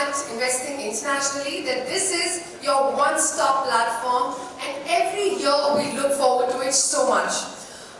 at investing internationally, that this is your one-stop platform, and every year we look forward to it so much.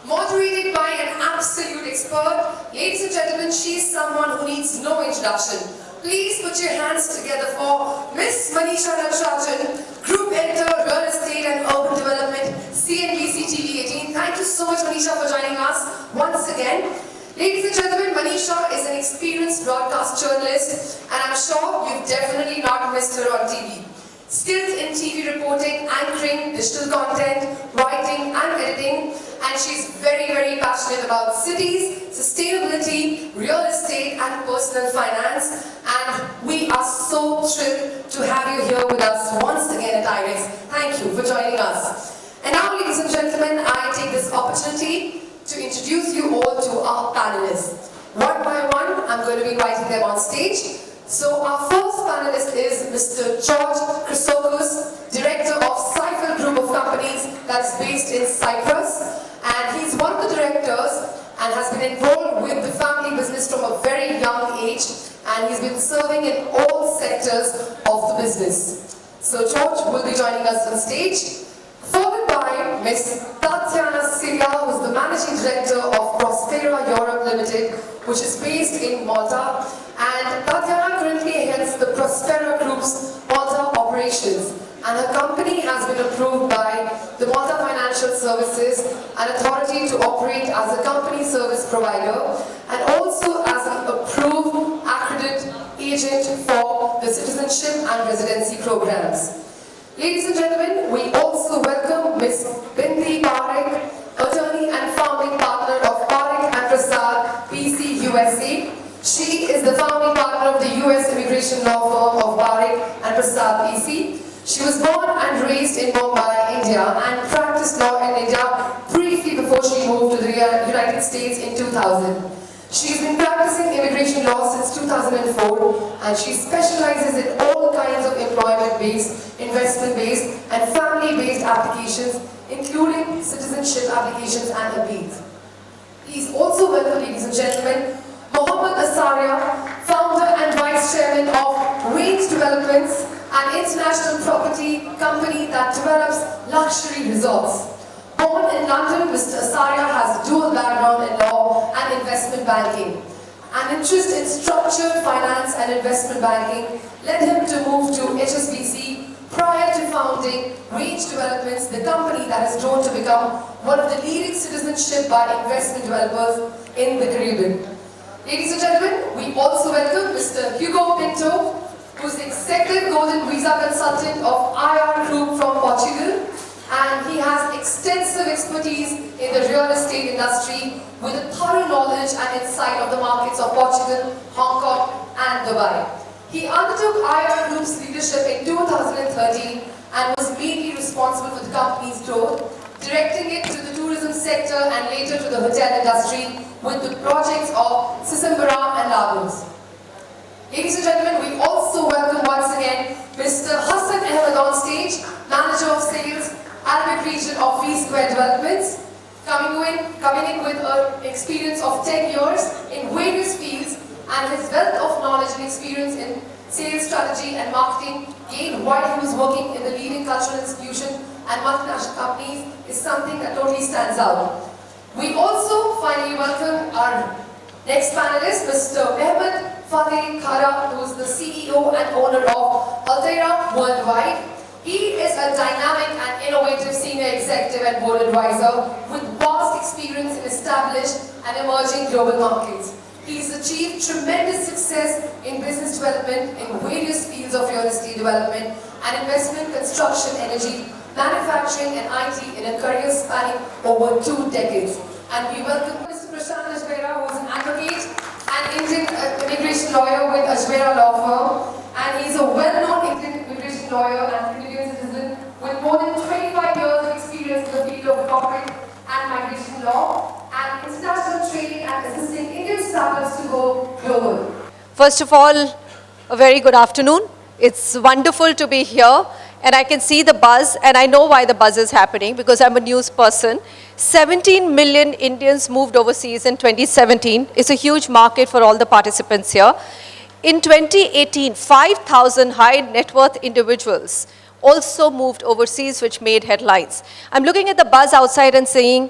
Moderated by an absolute expert, ladies and gentlemen, she's someone who needs no introduction. Please put your hands together for Miss Manisha Natarajan, Group Editor, Real Estate and Urban Development, CNBC TV 18. Thank you so much, Manisha, for joining us once again. Ladies and gentlemen, Manisha is an experienced broadcast journalist, and I'm sure you've definitely not missed her on TV. Skills in TV reporting, anchoring, digital content, writing and editing, and she's very, very passionate about cities, sustainability, real estate and personal finance, and we are so thrilled to have you here with us once again at IREX. Thank you for joining us. And now, ladies and gentlemen, I take this opportunity to introduce you all to our panelists. One by one, I'm going to be inviting them on stage. So our first panelist is Mr. Chrysochos, Director of Cyfield Group of Companies that's based in Cyprus. And he's one of the directors and has been involved with the family business from a very young age. And he's been serving in all sectors of the business. So George will be joining us on stage. Followed by Ms. Tatyana, who's the Managing Director of Prospera Europe Limited, which is based in Malta. And Tatyana currently heads the Prospera Group's Malta operations. And her company has been approved by the Malta Financial Services, an authority to operate as a company service provider, and also as an approved accredited agent for the Citizenship and Residency programs. Ladies and gentlemen, we also welcome Ms. Bindi, Parikh, attorney and founding partner of Parikh and Prasad, PC, USA. She is the founding partner of the US immigration law firm of Parikh and Prasad, PC. She was born and raised in Mumbai, India, and practiced law in India briefly before she moved to the United States in 2000. She's been practicing immigration law since 2004, and she specializes in all kinds of employment-based, investment-based, and family-based applications, including citizenship applications and appeals. Please also welcome, ladies and gentlemen, Mohammed Asaria, founder and vice chairman of Range Developments, an international property company that develops luxury resorts. Born in London, Mr. Asaria has dual background in law and investment banking. An interest in structured finance and investment banking led him to move to HSBC prior to founding Range Developments, the company that has grown to become one of the leading citizenship by investment developers in the Caribbean. Ladies and gentlemen, we also welcome Mr. Hugo Pinto, who's the Executive Golden Visa Consultant of IR Group from Portugal, and he has extensive expertise in the real estate industry with a thorough knowledge and insight of the markets of Portugal, Hong Kong and Dubai. He undertook IR Group's leadership in 2013 and was mainly responsible for the company's growth, directing it to the tourism sector and later to the hotel industry with the projects of Cyprus and Lagos. Ladies and gentlemen, we also welcome once again Mr. Hassan Ahmed on stage, Manager of Sales, Arabic Region of V-Square Developments, coming in with an experience of 10 years in various fields, and his wealth of knowledge and experience in sales strategy and marketing gained while he was working in the leading cultural institution and multinational companies is something that totally stands out. We also finally welcome our next panelist, Mr. Mehmet, Fatih, who is the CEO and owner of Alterra Worldwide. He is a dynamic and innovative senior executive and board advisor with vast experience in established and emerging global markets. He's achieved tremendous success in business development in various fields of real estate development and investment, construction, energy, manufacturing and IT in a career spanning over 2 decades. And we welcome Mr. Prashant, who is an advocate and Indian immigration lawyer with Ajmera law firm, and he's a well-known Indian immigration lawyer and Canadian citizen with more than 25 years of experience in the field of corporate and migration law and international training and assisting Indian startups to go global. First of all, a very good afternoon. It's wonderful to be here, and I can see the buzz, and I know why the buzz is happening because I'm a news person. 17 million Indians moved overseas in 2017. It's a huge market for all the participants here. In 2018, 5,000 high net worth individuals also moved overseas, which made headlines. I'm looking at the buzz outside and saying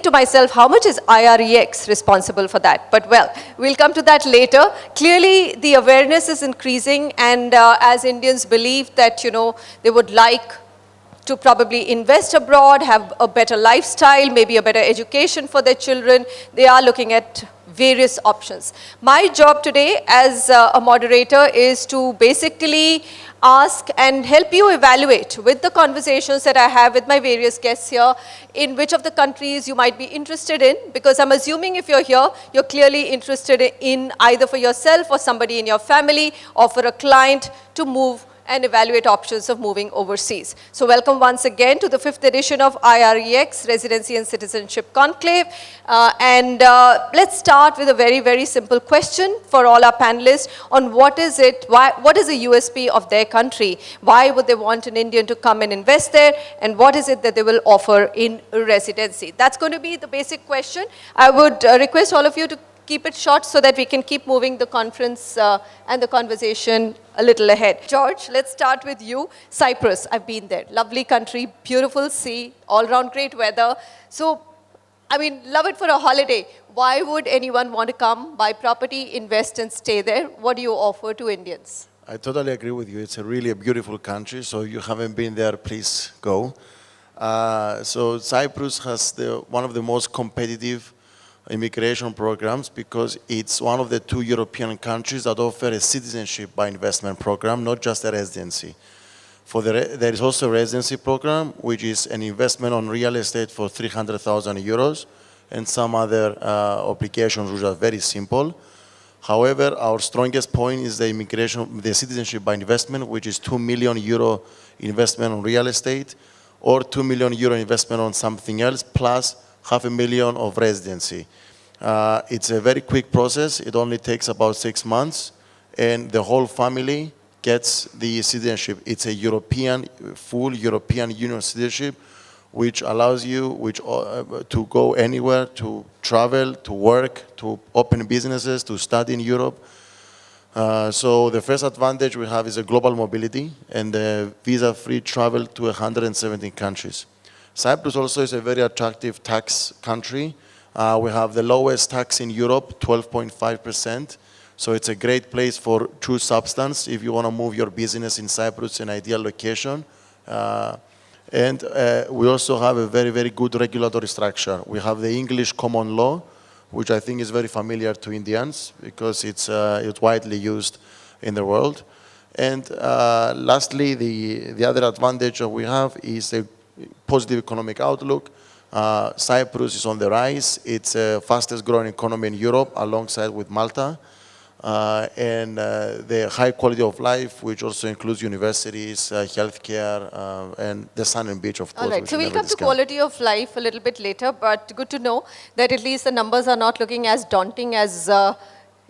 to myself, how much is IREX responsible for that? But well, we'll come to that later. Clearly, the awareness is increasing, and as Indians believe that, they would like to probably invest abroad, have a better lifestyle, maybe a better education for their children, they are looking at various options. My job today as a moderator is to basically ask and help you evaluate with the conversations that I have with my various guests here in which of the countries you might be interested in, because I'm assuming if you're here, you're clearly interested in either for yourself or somebody in your family or for a client to move and evaluate options of moving overseas. So welcome once again to the 5th edition of IREX, Residency and Citizenship Conclave. Let's start with a very, very simple question for all our panelists on what is the USP of their country? Why would they want an Indian to come and invest there? And what is it that they will offer in residency? That's going to be the basic question. I would request all of you to keep it short so that we can keep moving the conference and the conversation a little ahead. George, let's start with you. Cyprus, I've been there. Lovely country, beautiful sea, all around great weather. So, I mean, love it for a holiday. Why would anyone want to come, buy property, invest and stay there? What do you offer to Indians? I totally agree with you. It's a really beautiful country, so if you haven't been there, please go. So Cyprus has one of the most competitive immigration programs because it's one of the 2 European countries that offer a citizenship by investment program, not just a residency. There is also a residency program, which is an investment on real estate for 300,000 euros and some other obligations which are very simple. However, our strongest point is the citizenship by investment, which is 2 million euro investment on real estate or 2 million euro investment on something else, plus 500,000 of residency. It's a very quick process. It only takes about 6 months, and the whole family gets the citizenship. It's a full European Union citizenship, which allows you to go anywhere, to travel, to work, to open businesses, to study in Europe. So the first advantage we have is a global mobility and visa-free travel to 117 countries. Cyprus also is a very attractive tax country. We have the lowest tax in Europe, 12.5%. So it's a great place for true substance. If you want to move your business in Cyprus, it's an ideal location. We also have a very, very good regulatory structure. We have the English common law, which I think is very familiar to Indians because it's widely used in the world. And lastly, the other advantage that we have is the positive economic outlook. Cyprus is on the rise. It's the fastest growing economy in Europe alongside with Malta. The high quality of life, which also includes universities, healthcare, and the sun and beach, of course. All right, so we'll come to quality of life a little bit later, but good to know that at least the numbers are not looking as daunting as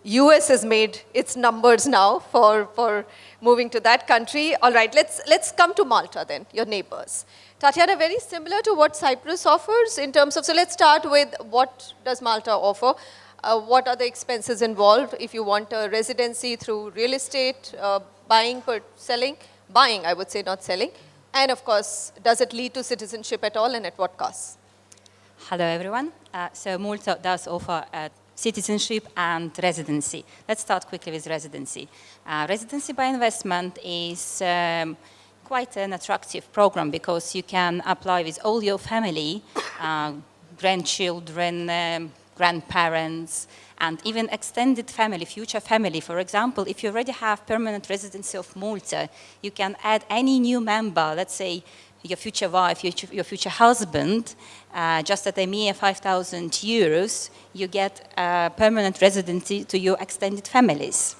US has made its numbers now for moving to that country. All right, let's come to Malta then, your neighbors. Tatyana, very similar to what Cyprus offers in terms of, so let's start with what does Malta offer? What are the expenses involved if you want a residency through real estate, buying, selling? Buying, I would say, not selling. And of course, does it lead to citizenship at all and at what cost? Hello, everyone. So Malta does offer citizenship and residency. Let's start quickly with residency. Residency by investment is quite an attractive program because you can apply with all your family, grandchildren, grandparents, and even extended family, future family. For example, if you already have permanent residency of Malta, you can add any new member, let's say your future wife, your future husband, just at a mere 5,000 euros, you get permanent residency to your extended families.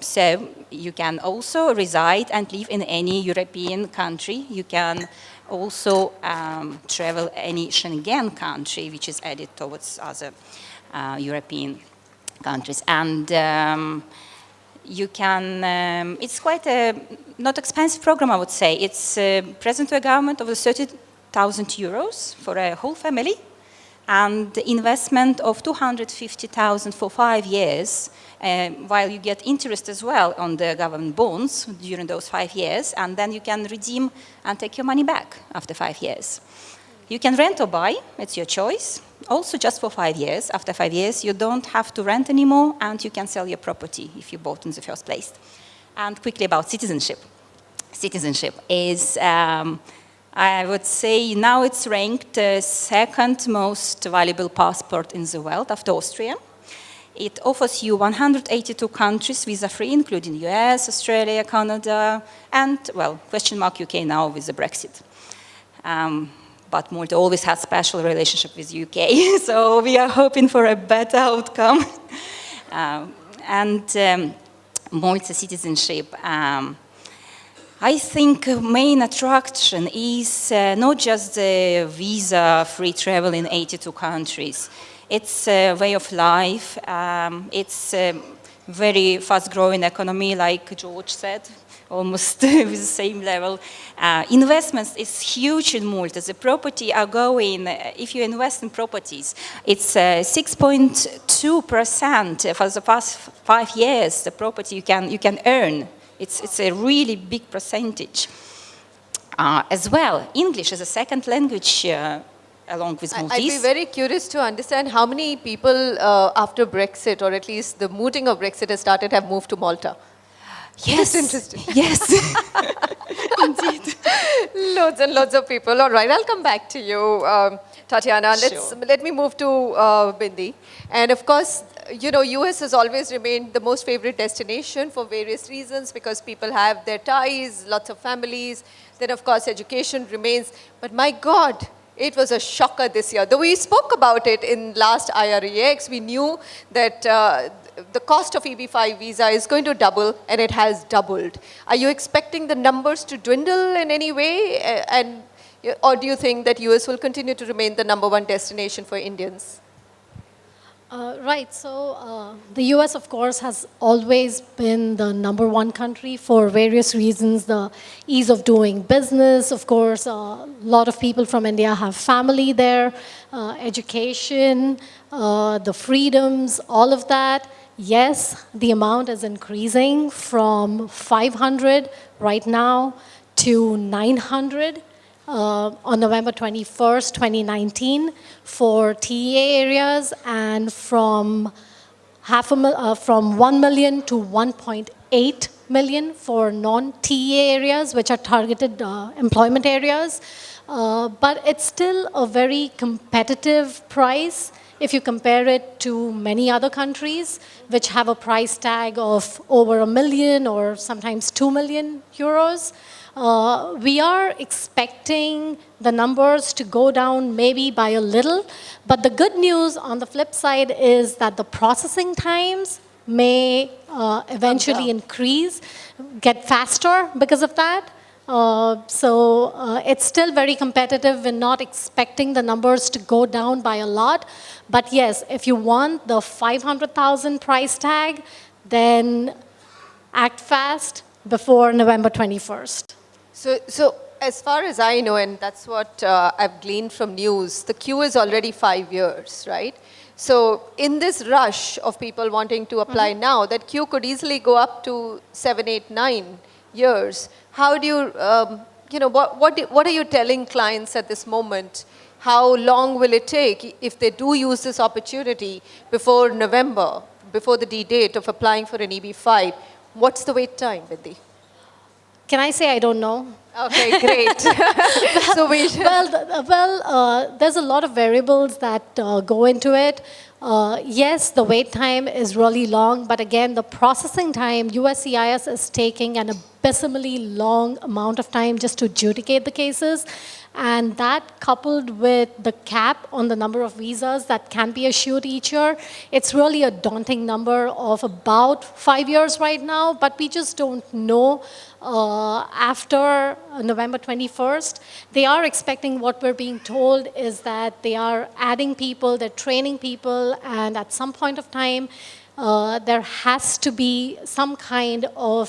So you can also reside and live in any European country. You can also travel any Schengen country, which is added towards other European countries. And you can, it's quite a not expensive program, I would say. It's present to a government of 30,000 euros for a whole family, and the investment of 250,000 for 5 years while you get interest as well on the government bonds during those 5 years, and then you can redeem and take your money back after 5 years. You can rent or buy, it's your choice, also just for 5 years. After 5 years, you don't have to rent anymore, and you can sell your property if you bought in the first place. And quickly about citizenship. Citizenship is, I would say now it's ranked second most valuable passport in the world after Austria. It offers you 182 countries visa-free, including US, Australia, Canada, and, well, question mark UK now with the Brexit. But Malta always had special relationship with UK, so we are hoping for a better outcome. Malta citizenship, I think main attraction is not just the visa-free travel in 82 countries. It's a way of life. It's a very fast-growing economy, like George said, almost with the same level. Investments is huge in Malta. The property are going, if you invest in properties, it's 6.2% for the past 5 years, the property you can earn. It's a really big percentage. As well, English is a second language along with Maltese. I'd be very curious to understand how many people after Brexit, or at least the mooting of Brexit has started, have moved to Malta. Yes. That's interesting. Yes. Indeed. Loads and loads of people. All right, I'll come back to you, Tatyana. Sure. Let me move to Bindi. And of course, you know, US has always remained the most favorite destination for various reasons, because people have their ties, lots of families. Then, of course, education remains. But my God, it was a shocker this year. Though we spoke about it in last IREX, we knew that the cost of EB5 visa is going to double, and it has doubled. Are you expecting the numbers to dwindle in any way? Or do you think that US will continue to remain the #1 destination for Indians? Right, so the US, of course, has always been the #1 country for various reasons. The ease of doing business, of course, a lot of people from India have family there, education, the freedoms, all of that. Yes, the amount is increasing from 500 right now to 900. On November 21st, 2019, for TEA areas, and from 1 million to 1.8 million for non-TEA areas, which are targeted employment areas. But it's still a very competitive price if you compare it to many other countries, which have a price tag of over 1 million or sometimes 2 million euros. We are expecting the numbers to go down maybe by a little, but the good news on the flip side is that the processing times may eventually increase, get faster because of that. It's still very competitive. We're not expecting the numbers to go down by a lot. But yes, if you want the 500,000 price tag, then act fast before November 21st. So as far as I know, and that's what I've gleaned from news, the queue is already 5 years, right? So in this rush of people wanting to apply now, that queue could easily go up to 7, 8, 9 years. How do you, what are you telling clients at this moment? How long will it take if they do use this opportunity before November, before the D-date of applying for an EB5? What's the wait time, Bindi? Can I say I don't know? Okay, great. There's a lot of variables that go into it. Yes, the wait time is really long, but again, the processing time, USCIS is taking an abysmally long amount of time just to adjudicate the cases. And that, coupled with the cap on the number of visas that can be issued each year, it's really a daunting number of about 5 years right now, but we just don't know after November 21st. They are expecting, what we're being told is that they are adding people, they're training people, and at some point of time, there has to be some kind of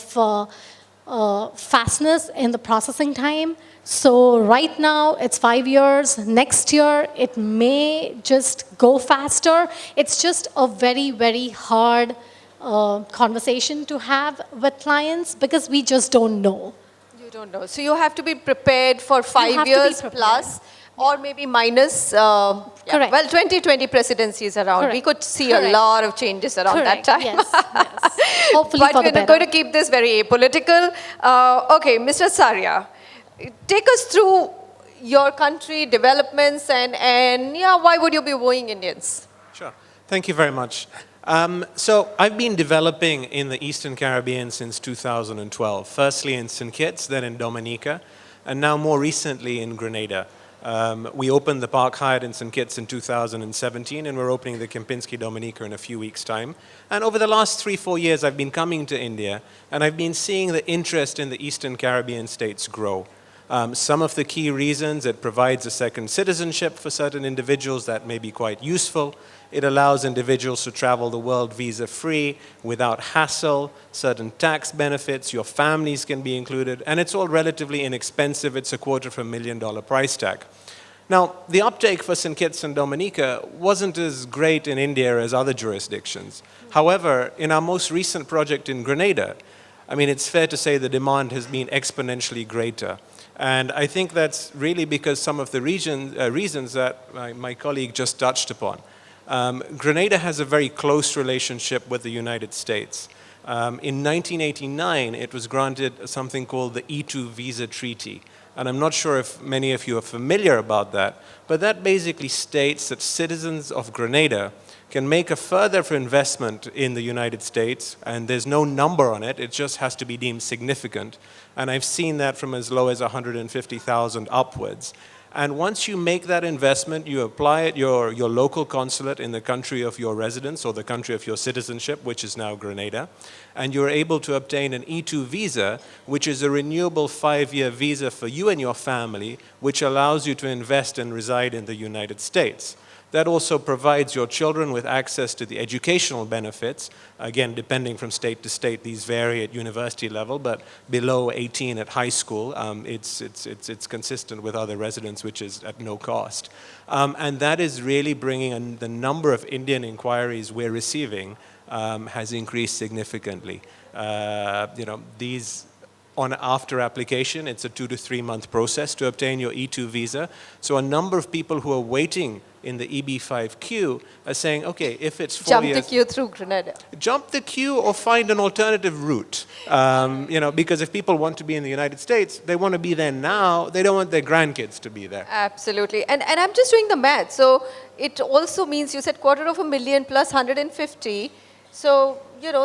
fastness in the processing time. So right now, it's 5 years. Next year, it may just go faster. It's just a very, very hard conversation to have with clients because we just don't know. You don't know. So you have to be prepared for have 5 to be years prepared. plus, or maybe minus. Correct. Well, 2020 presidency is around. We Correct. could see Correct. a lot of changes around Correct. that time. Yes, yes. Hopefully But for the we're better. going to keep this very apolitical. Okay, Mr. Asaria, take us through your country developments and yeah, why would you be wooing Indians? Sure. Thank you very much. So I've been developing in the Eastern Caribbean since 2012, firstly in St. Kitts, then in Dominica, and now more recently in Grenada. We opened the Park Hyatt in St. Kitts in 2017, and we're opening the Kempinski Dominica in a few weeks' time. And over the last 3-4 years, I've been coming to India, and I've been seeing the interest in the Eastern Caribbean states grow. Some of the key reasons: it provides a second citizenship for certain individuals that may be quite useful. It allows individuals to travel the world visa-free, without hassle, certain tax benefits, your families can be included, and it's all relatively inexpensive. It's a $250,000 price tag. Now, the uptake for St. Kitts and Dominica wasn't as great in India as other jurisdictions. However, in our most recent project in Grenada, I mean, it's fair to say the demand has been exponentially greater. And I think that's really because some of the reasons that my colleague just touched upon. Grenada has a very close relationship with the United States. In 1989, it was granted something called the E2 Visa Treaty. And I'm not sure if many of you are familiar about that, but that basically states that citizens of Grenada can make a further investment in the United States, and there's no number on it, it just has to be deemed significant. And I've seen that from as low as 150,000 upwards. And once you make that investment, you apply at your local consulate in the country of your residence or the country of your citizenship, which is now Grenada, and you're able to obtain an E2 visa, which is a renewable 5-year visa for you and your family, which allows you to invest and reside in the United States. That also provides your children with access to the educational benefits. Again, depending from state to state, these vary at university level, but below 18 at high school, it's consistent with other residents, which is at no cost. And that is really bringing the number of Indian inquiries we're receiving has increased significantly. These on after application, it's a 2 to 3 month process to obtain your E2 visa. So a number of people who are waiting in the EB5 queue are saying, okay, if it's 4 years... Jump the queue through Grenada. Jump the queue or find an alternative route. Because if people want to be in the United States, they want to be there now. They don't want their grandkids to be there. Absolutely. And I'm just doing the math. So it also means you said $250,000 plus 150. So,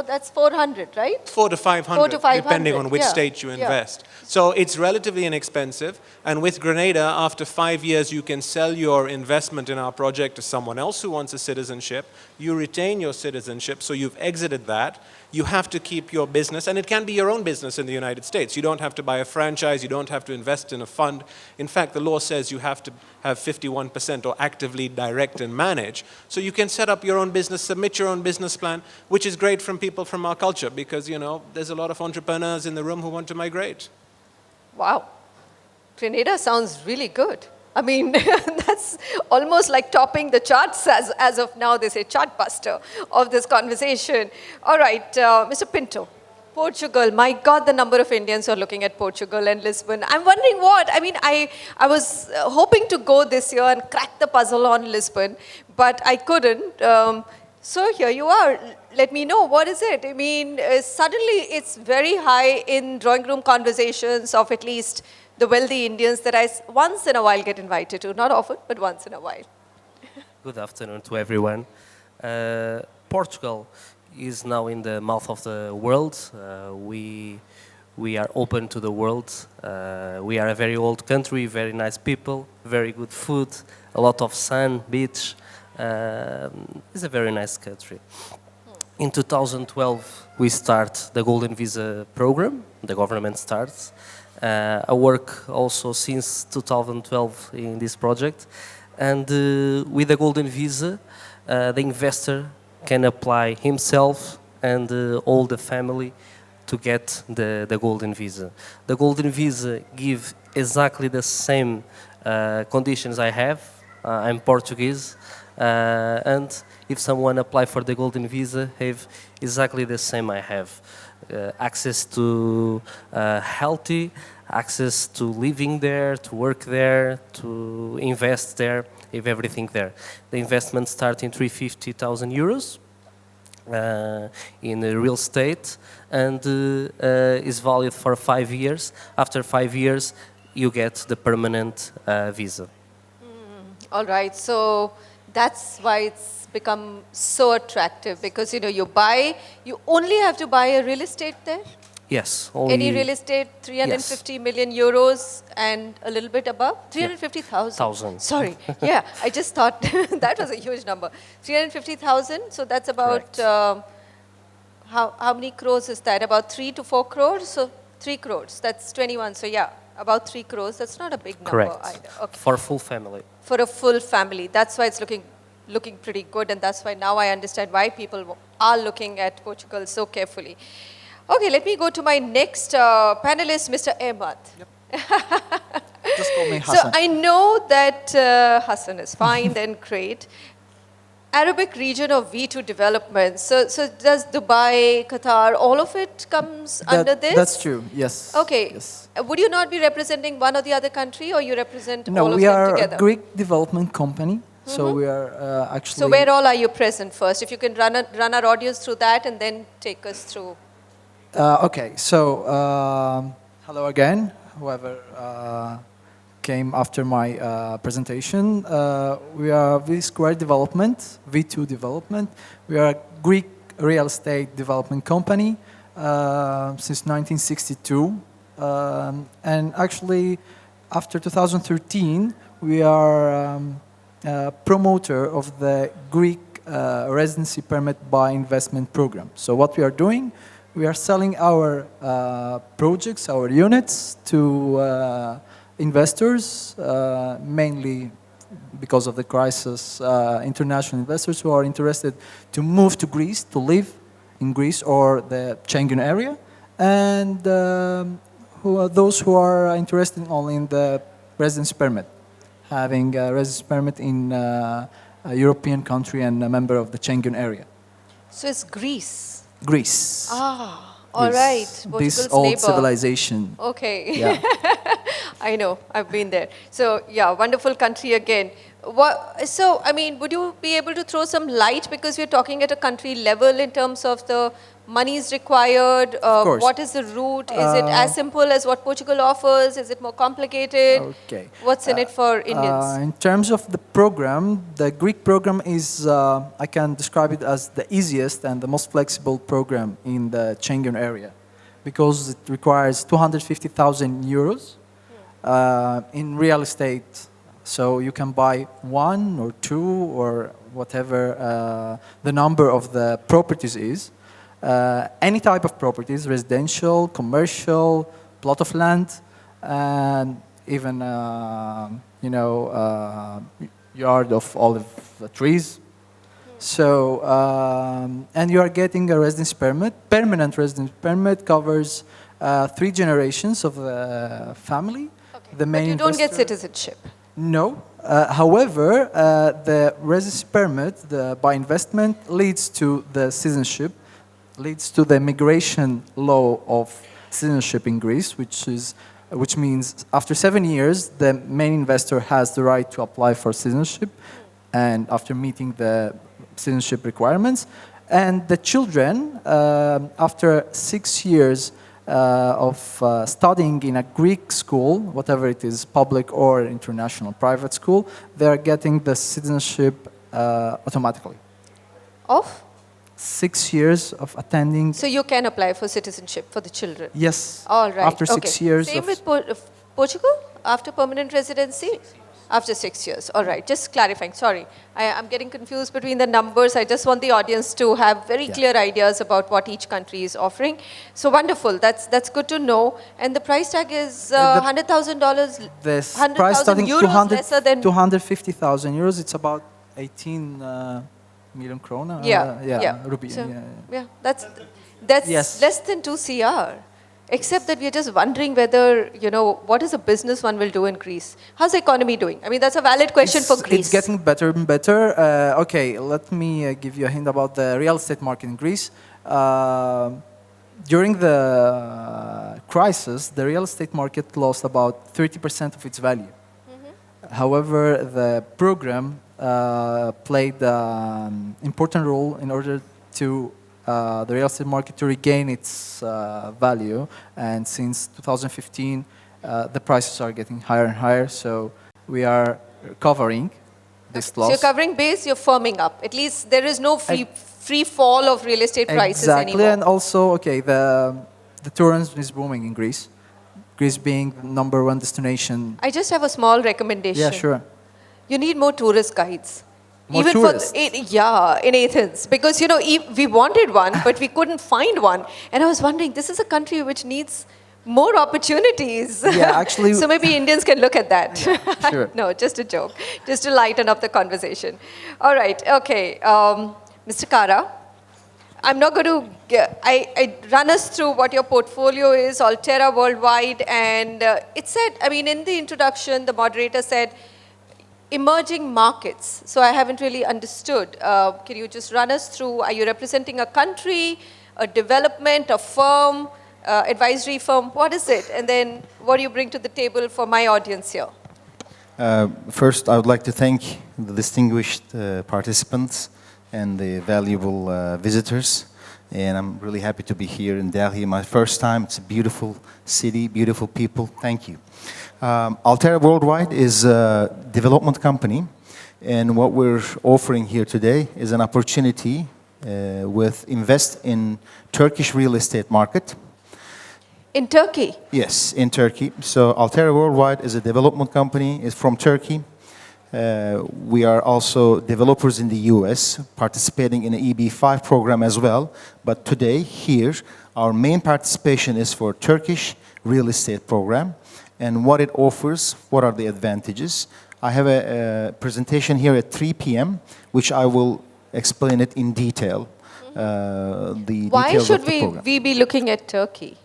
that's 400, right? 400 to 500, depending on which state you Yeah. invest. So it's relatively inexpensive. And with Grenada, after 5 years, you can sell your investment in our project to someone else who wants a citizenship. You retain your citizenship, so you've exited that. You have to keep your business, and it can be your own business in the United States. You don't have to buy a franchise. You don't have to invest in a fund. In fact, the law says you have to have 51% or actively direct and manage. So you can set up your own business, submit your own business plan, which is great from people from our culture because, there's a lot of entrepreneurs in the room who want to migrate. Wow. Grenada sounds really good. I mean, that's almost like topping the charts as of now. They say chartbuster of this conversation. All right, Mr. Pinto, Portugal. My God, the number of Indians who are looking at Portugal and Lisbon. I'm wondering what. I mean, I was hoping to go this year and crack the puzzle on Lisbon, but I couldn't. So here you are. Let me know, what is it? I mean, suddenly it's very high in drawing room conversations of at least the wealthy Indians that I once in a while get invited to. Not often, but once in a while. Good afternoon to everyone. Portugal is now in the mouth of the world. We are open to the world. We are a very old country, very nice people, very good food, a lot of sun, beach. It's a very nice country. In 2012, we start the Golden Visa program. The government starts. I work also since 2012 in this project. And with the Golden Visa, the investor can apply himself and all the family to get the Golden Visa. The Golden Visa gives exactly the same conditions I have. I'm Portuguese, and if someone apply for the golden visa, have exactly the same I have. Access to healthy, access to living there, to work there, to invest there, have everything there. The investment starts in 350,000 euros in real estate and is valid for 5 years. After 5 years, you get the permanent visa. All right, so that's why it's become so attractive because you only have to buy a real estate there. Yes. Any real estate, 350 million euros and a little bit above? 350,000. Sorry. Yeah, I just thought that was a huge number. 350,000, so that's about, how many crores is that? About 3 to 4 crores? So 3 crores, that's 21. So yeah, about 3 crores. That's not a big number either. Okay. For a full family. For a full family. That's why it's looking pretty good, and that's why now I understand why people are looking at Portugal so carefully. Okay, let me go to my next panelist, Mr. Ahmed. Yep. Just call me Hassan. So I know that Hassan is fine, then great. Arabic region of V2 development. So does Dubai, Qatar, all of it comes under this? That's true, yes. Okay. Yes. Would you not be representing one or the other country, or you represent No, all of we them are together? a Greek development company, so we are actually... So where all are you present first? If you can run our audience through that and then take us through. Okay, so hello again, whoever came after my presentation. We are V Square Development, V2 Development. We are a Greek real estate development company since 1962. And actually, after 2013, we are a promoter of the Greek residency permit by investment program. So what we are doing, we are selling our projects, our units to investors, mainly because of the crisis, international investors who are interested to move to Greece, to live in Greece or the Schengen area, and those who are interested only in the residency permit, having a residency permit in a European country and a member of the Schengen area. So it's Greece. Greece. Ah, all right. This old neighbor. civilization. Okay. Yeah. I know, I've been there. So yeah, wonderful country again. So, I mean, would you be able to throw some light, because we're talking at a country level in terms of the monies required? Of course. What is the route? Is it as simple as what Portugal offers? Is it more complicated? Okay. What's in it for Indians? In terms of the program, the Greek program is, I can describe it as the easiest and the most flexible program in the Schengen area, because it requires 250,000 euros in real estate. So you can buy 1 or 2 or whatever the number of the properties is. Any type of properties, residential, commercial, plot of land, and even yard of olive trees. So, and you are getting a residence permit. Permanent residence permit covers 3 generations of the family. Okay. The main but you don't get investor- citizenship. No. However, the residence permit by investment leads to the citizenship, leads to the migration law of citizenship in Greece, which means after 7 years, the main investor has the right to apply for citizenship, and after meeting the citizenship requirements, and the children, after 6 years of studying in a Greek school, whatever it is, public or international private school, they are getting the citizenship automatically. Of? 6 years of attending. So you can apply for citizenship for the children? Yes. All right. After 6 years. Same with Portugal? After permanent residency? After 6 years. All right. Just clarifying. Sorry. I'm getting confused between the numbers. I just want the audience to have very clear ideas about what each country is offering. So wonderful. That's good to know. And the price tag is $100,000. This 100,000 price starting euros lesser than 250,000 euros. It's about 18 million krona. Yeah. Rupee. So, yeah. yeah. That's Yes. less than 2 CR. Except that we're just wondering whether, what is a business one will do in Greece? How's the economy doing? I mean, that's a valid question for Greece. It's getting better and better. Okay, let me give you a hint about the real estate market in Greece. During the crisis, the real estate market lost about 30% of its value. However, the program played an important role in order to the real estate market to regain its value. And since 2015, the prices are getting higher and higher. So we are covering this loss. So you're covering base, you're firming up. At least there is no free fall of real estate prices anymore. Exactly, and also, okay, the tourism is booming in Greece. Greece being the #1 destination. I just have a small recommendation. Yeah, sure. You need more tourist guides. More Even tourists? in Athens. Because, we wanted one, but we couldn't find one. And I was wondering, this is a country which needs more opportunities. Yeah, actually. So maybe Indians can look at that. Yeah, sure. No, just a joke. Just to lighten up the conversation. All right, okay. Mr. Kara, I'm not going to, I run us through what your portfolio is, Alterra worldwide, and it said, in the introduction, the moderator said, emerging markets. So I haven't really understood. Can you just run us through, are you representing a country, a development, a firm, advisory firm, what is it? And then what do you bring to the table for my audience here? First, I would like to thank the distinguished participants and the valuable visitors. And I'm really happy to be here in Delhi. My first time. It's a beautiful city, beautiful people. Thank you. Alterra Worldwide is a development company. And what we're offering here today is an opportunity with invest in Turkish real estate market. In Turkey? Yes, in Turkey. So Alterra Worldwide is a development company. It's from Turkey. We are also developers in the US, participating in the EB5 program as well. But today, here, our main participation is for Turkish real estate program and what it offers, what are the advantages. I have a presentation here at 3 p.m., which I will explain it in detail. Why should we be looking at Turkey?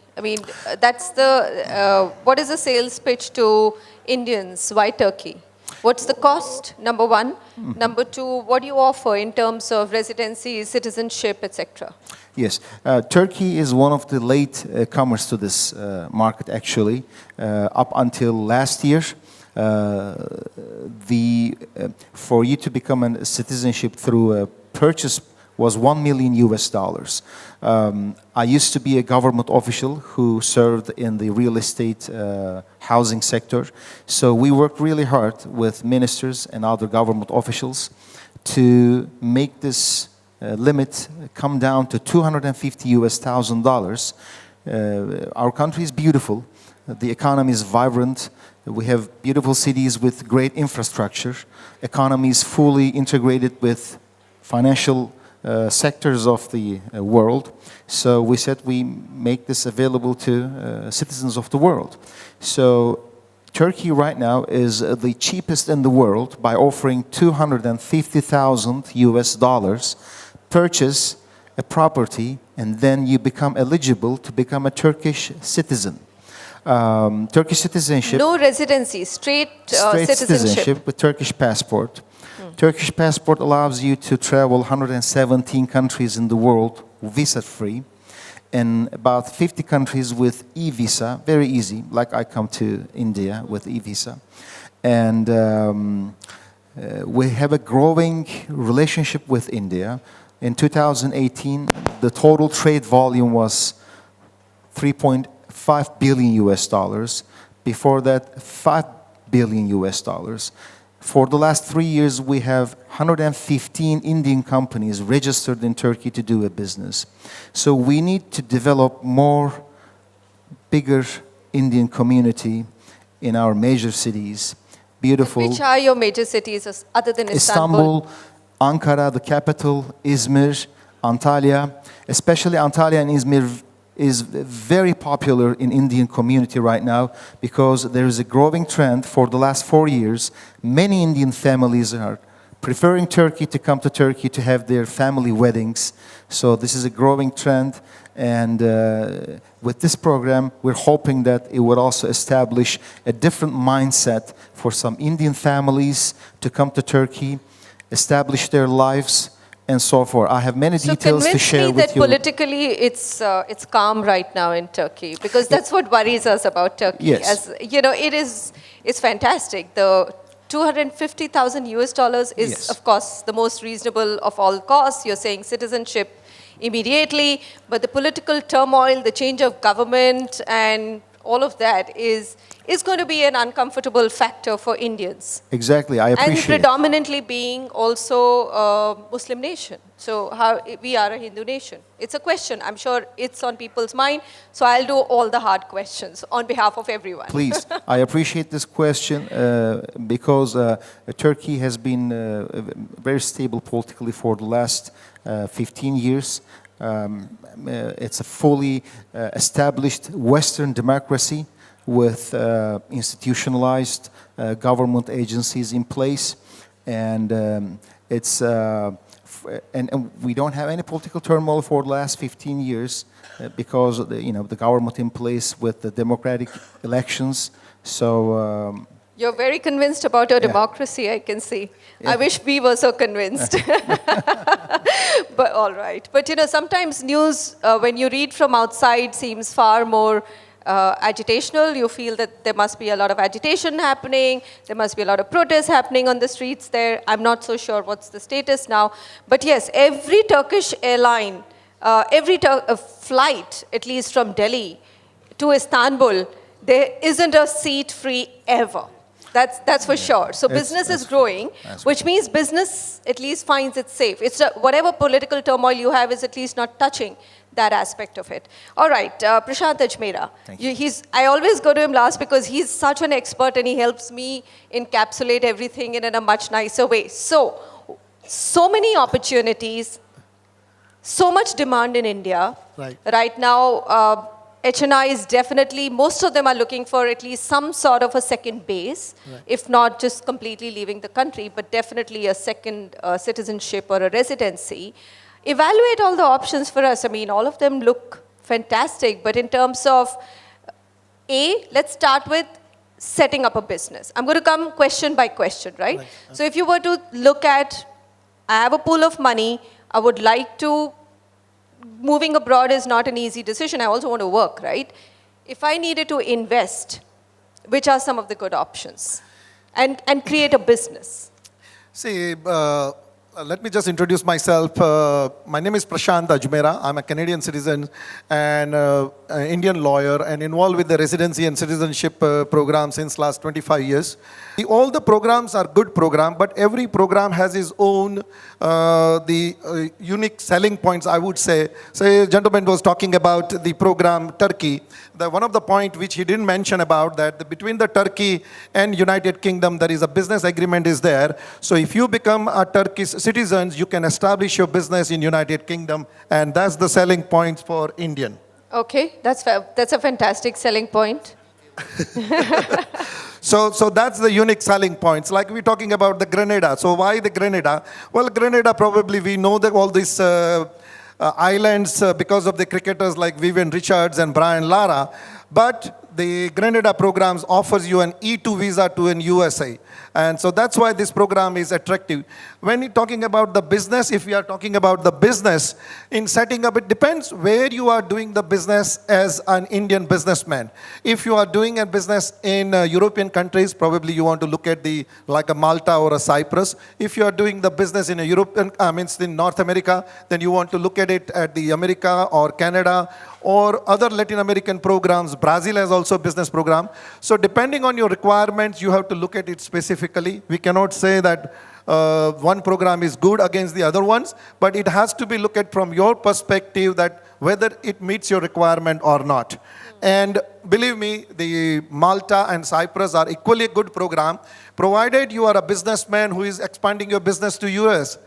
That's the, what is the sales pitch to Indians? Why Turkey? What's the cost, number one? Number two, what do you offer in terms of residency, citizenship, etc.? Yes, Turkey is one of the late comers to this market, actually. Up until last year, for you to become a citizenship through a purchase was $1 million US. I used to be a government official who served in the real estate housing sector. So we worked really hard with ministers and other government officials to make this limit come down to $250,000. Our country is beautiful. The economy is vibrant. We have beautiful cities with great infrastructure. Economy is fully integrated with financial sectors of the world. So we said we make this available to citizens of the world. So Turkey right now is the cheapest in the world by offering $250,000 US, purchase a property, and then you become eligible to become a Turkish citizen. Turkish citizenship. No residency, straight citizenship with Turkish passport. Turkish passport allows you to travel 117 countries in the world visa-free, and about 50 countries with e-visa, very easy, like I come to India with e-visa. And we have a growing relationship with India. In 2018, the total trade volume was $3.5 billion US. Before that, $5 billion US. For the last 3 years, we have 115 Indian companies registered in Turkey to do a business. So we need to develop more bigger Indian community in our major cities. Beautiful. Which are your major cities other than Istanbul? Ankara, the capital, Izmir, Antalya. Especially Antalya and Izmir is very popular in Indian community right now because there is a growing trend for the last 4 years. Many Indian families are preferring Turkey to come to Turkey to have their family weddings. So this is a growing trend. And with this program, we're hoping that it would also establish a different mindset for some Indian families to come to Turkey, establish their lives, and so forth. I have many details to share with you. So convince me that politically it's calm right now in Turkey, because that's what worries us about Turkey. Yes. As you know, it's fantastic. The $250,000 US is, Yes. of course, the most reasonable of all costs. You're saying citizenship immediately, but the political turmoil, the change of government, and all of that is going to be an uncomfortable factor for Indians. Exactly, I appreciate And predominantly being also a Muslim nation. So how we are a Hindu nation. It's a question. I'm sure it's on people's mind. So I'll do all the hard questions on behalf of everyone. Please, I appreciate this question because Turkey has been very stable politically for the last 15 years. It's a fully established Western democracy with institutionalized government agencies in place, and and we don't have any political turmoil for the last 15 years because of the government in place with the democratic elections. So. You're very convinced about your democracy, I can see. Yeah. I wish we were so convinced. But all right. But sometimes news, when you read from outside, seems far more agitational. You feel that there must be a lot of agitation happening. There must be a lot of protests happening on the streets there. I'm not so sure what's the status now. But yes, every Turkish airline, every flight, at least from Delhi to Istanbul, there isn't a seat free ever. That's for sure. So business is growing, which means business at least finds it safe. It's whatever political turmoil you have is at least not touching that aspect of it. All right, Prashant Ajmera. I always go to him last because he's such an expert and he helps me encapsulate everything in a much nicer way. So many opportunities, so much demand in India. Right now, HNI is definitely, most of them are looking for at least some sort of a second base, if not just completely leaving the country, but definitely a second citizenship or a residency. Evaluate all the options for us. I mean, all of them look fantastic, but in terms of, let's start with setting up a business. I'm going to come question by question, right? So if you were to look at, I have a pool of money, I would like to, moving abroad is not an easy decision. I also want to work, right? If I needed to invest, which are some of the good options? And create a business. See, let me just introduce myself. My name is Prashant Ajmera. I'm a Canadian citizen and Indian lawyer and involved with the residency and citizenship program since last 25 years. All the programs are good programs, but every program has its own unique selling points, I would say. Say, a gentleman was talking about the program Turkey. One of the points which he didn't mention about that between the Turkey and United Kingdom, there is a business agreement is there. So if you become a Turkish citizen, you can establish your business in United Kingdom, and that's the selling points for Indian. Okay, that's a fantastic selling point. So that's the unique selling points. Like we're talking about the Grenada. So why the Grenada? Well, Grenada, probably we know that all these islands because of the cricketers like Vivian Richards and Brian Lara. But the Grenada programs offers you an E2 visa to an USA. And so that's why this program is attractive. When you're talking about the business, if we are talking about the business, in setting up, it depends where you are doing the business as an Indian businessman. If you are doing a business in European countries, probably you want to look at like a Malta or a Cyprus. If you are doing the business in in North America, then you want to look at it at the America or Canada or other Latin American programs. Brazil has also a business program. So depending on your requirements, you have to look at it specifically. We cannot say that one program is good against the other ones, but it has to be looked at from your perspective that whether it meets your requirement or not. And believe me, the Malta and Cyprus are equally a good program, provided you are a businessman who is expanding your business to US,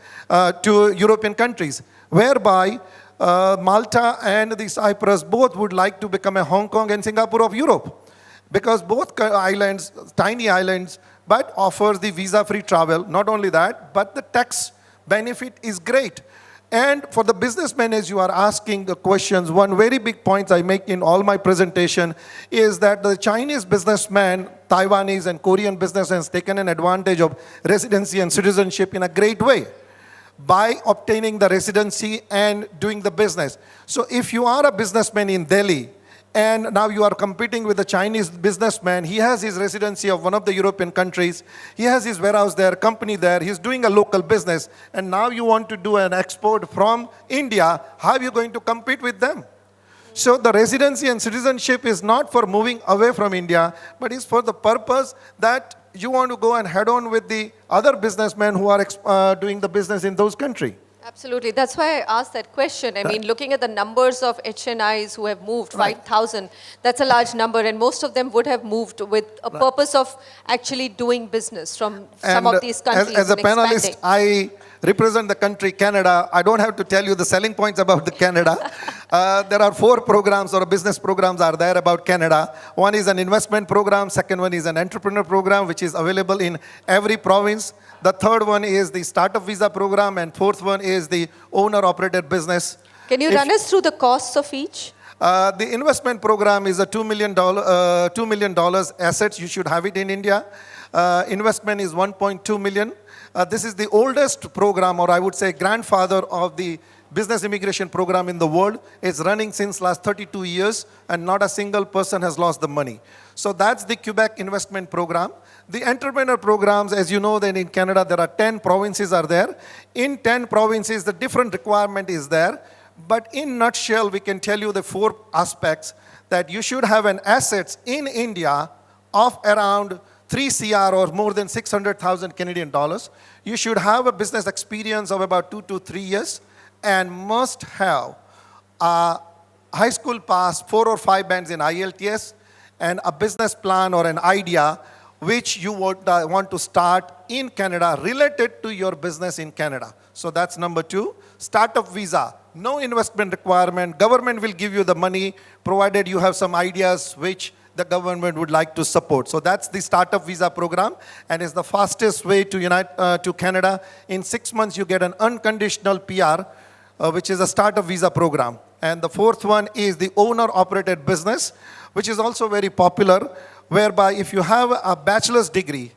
to European countries, whereby Malta and the Cyprus both would like to become a Hong Kong and Singapore of Europe, because both islands, tiny islands, but offers the visa-free travel. Not only that, but the tax benefit is great. And for the businessmen, as you are asking the questions, one very big point I make in all my presentation is that the Chinese businessmen, Taiwanese and Korean businessmen has taken an advantage of residency and citizenship in a great way by obtaining the residency and doing the business. So if you are a businessman in Delhi, and now you are competing with a Chinese businessman, he has his residency of one of the European countries, he has his warehouse there, company there, he's doing a local business, and now you want to do an export from India, how are you going to compete with them? So the residency and citizenship is not for moving away from India, but is for the purpose that you want to go and head on with the other businessmen who are doing the business in those countries. Absolutely. That's why I asked that question. I mean, looking at the numbers of HNIs who have moved, 5,000, that's a large number, and most of them would have moved with a purpose of actually doing business from some of these countries. As a panelist, I represent the country Canada. I don't have to tell you the selling points about the Canada. There are 4 programs or business programs are there about Canada. One is an investment program. Second one is an entrepreneur program, which is available in every province. The third one is the startup visa program, and fourth one is the owner-operated business. Can you run us through the costs of each? The investment program is a $2 million assets. You should have it in India. Investment is 1.2 million. This is the oldest program, or I would say grandfather of the business immigration program in the world. It's running since last 32 years, and not a single person has lost the money. So that's the Quebec investment program. The entrepreneur programs, as you know, then in Canada, there are 10 provinces are there. In 10 provinces, the different requirement is there. But in nutshell, we can tell you the 4 aspects that you should have an assets in India of around 3 CR or more than 600,000 Canadian dollars. You should have a business experience of about 2 to 3 years and must have a high school pass, 4 or 5 bands in IELTS, and a business plan or an idea which you would want to start in Canada related to your business in Canada. So that's number 2. Startup visa, no investment requirement. Government will give you the money provided you have some ideas which the government would like to support. So that's the startup visa program, and is the fastest way to Canada. In 6 months, you get an unconditional PR, which is a startup visa program. And the fourth one is the owner-operated business, which is also very popular, whereby if you have a bachelor's degree,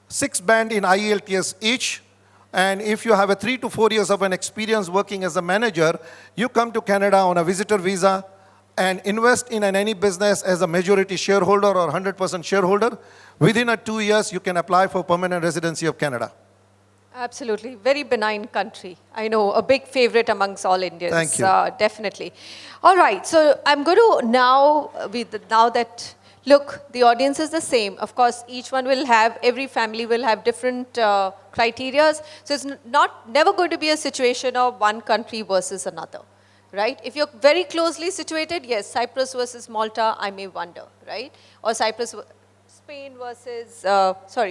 6 band in IELTS each, and if you have a 3 to 4 years of an experience working as a manager, you come to Canada on a visitor visa and invest in any business as a majority shareholder or 100% shareholder. Within 2 years, you can apply for permanent residency of Canada. Absolutely. Very benign country. I know, a big favorite amongst all Indians. Thank you. Definitely. All right. So I'm going to now that, look, the audience is the same. Of course, each one will have, every family will have different criteria. So it's never going to be a situation of one country versus another, right? If you're very closely situated, yes, Cyprus versus Malta, I may wonder, right? Or Spain versus,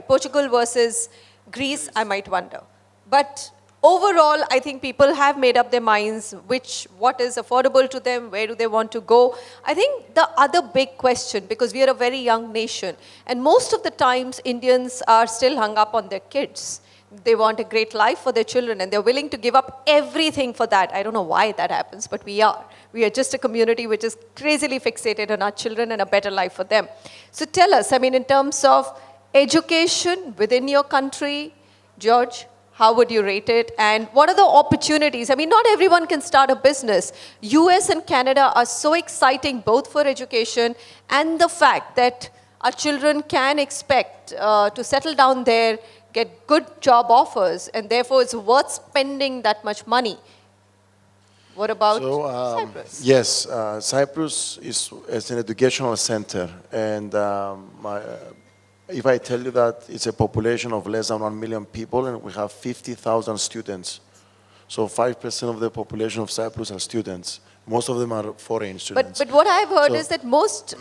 Portugal versus Greece, I might wonder. But overall, I think people have made up their minds what is affordable to them, where do they want to go. I think the other big question, because we are a very young nation, and most of the times Indians are still hung up on their kids. They want a great life for their children, and they're willing to give up everything for that. I don't know why that happens, but we are. We are just a community which is crazily fixated on our children and a better life for them. So tell us, I mean, in terms of education within your country, George, how would you rate it? And what are the opportunities? I mean, not everyone can start a business. US and Canada are so exciting both for education and the fact that our children can expect to settle down there, get good job offers, and therefore it's worth spending that much money. What about Cyprus? Yes, Cyprus is an educational center, and if I tell you that it's a population of less than 1 million people and we have 50,000 students, so 5% of the population of Cyprus are students. Most of them are foreign students. But what I've heard is that most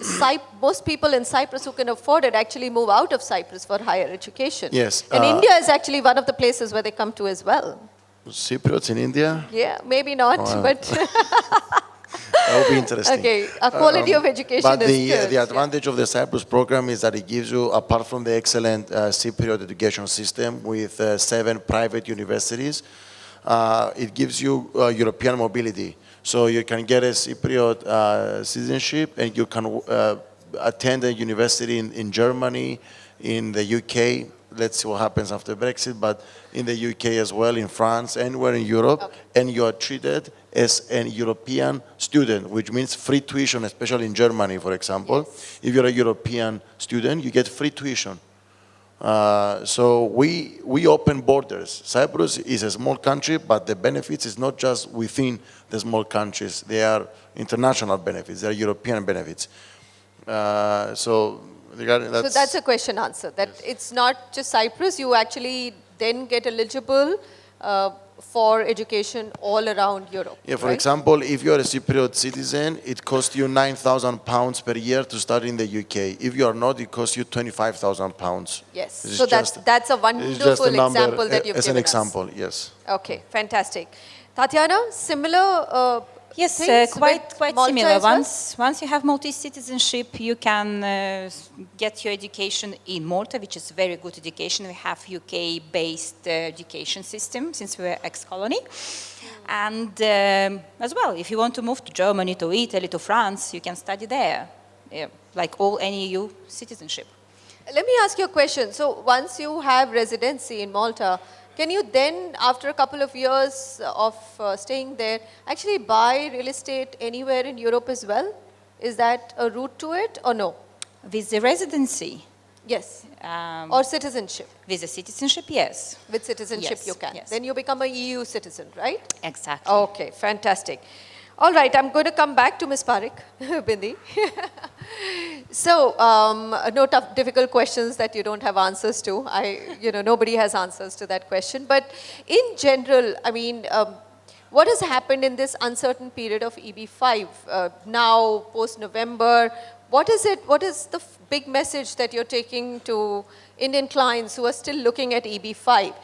people in Cyprus who can afford it actually move out of Cyprus for higher education. Yes. And India is actually one of the places where they come to as well. Cypriots in India? Yeah, maybe not, but... That would be interesting. Okay, a quality of education is good. The advantage of the Cyprus program is that it gives you, apart from the excellent Cypriot education system with 7 private universities, it gives you European mobility. So you can get a Cypriot citizenship, and you can attend a university in Germany, in the UK. Let's see what happens after Brexit, but in the UK as well, in France, anywhere in Europe, and you are treated as a European student, which means free tuition, especially in Germany, for example. Yes. If you're a European student, you get free tuition. So we open borders. Cyprus is a small country, but the benefits is not just within the small countries. They are international benefits. They are European benefits. So that's a question answered. That yes. It's not just Cyprus. You actually then get eligible for education all around Europe. Yeah, for right? example, if you're a Cypriot citizen, it costs you £9,000 per year to study in the UK. If you are not, it costs you £25,000. Yes, so that's a wonderful example that you've given us. As an example, yes. Okay, fantastic. Tatyana, similar yes, quite similar. Once you have Maltese citizenship, you can get your education in Malta, which is very good education. We have UK-based education system since we're ex-colony. And as well, if you want to move to Germany, to Italy, to France, you can study there, like all any EU citizenship. Let me ask you a question. So once you have residency in Malta, can you then, after a couple of years of staying there, actually buy real estate anywhere in Europe as well? Is that a route to it or no? With the residency? Yes. Or citizenship? With the citizenship, yes. With citizenship yes, you can. Yes. Then you become a EU citizen, right? Exactly. Okay, fantastic. All right, I'm going to come back to Ms. Parikh, Bindi. So, no tough, difficult questions that you don't have answers to. Nobody has answers to that question. But in general, I mean, what has happened in this uncertain period of EB5 now, post-November? What is it? What is the big message that you're taking to Indian clients who are still looking at EB5?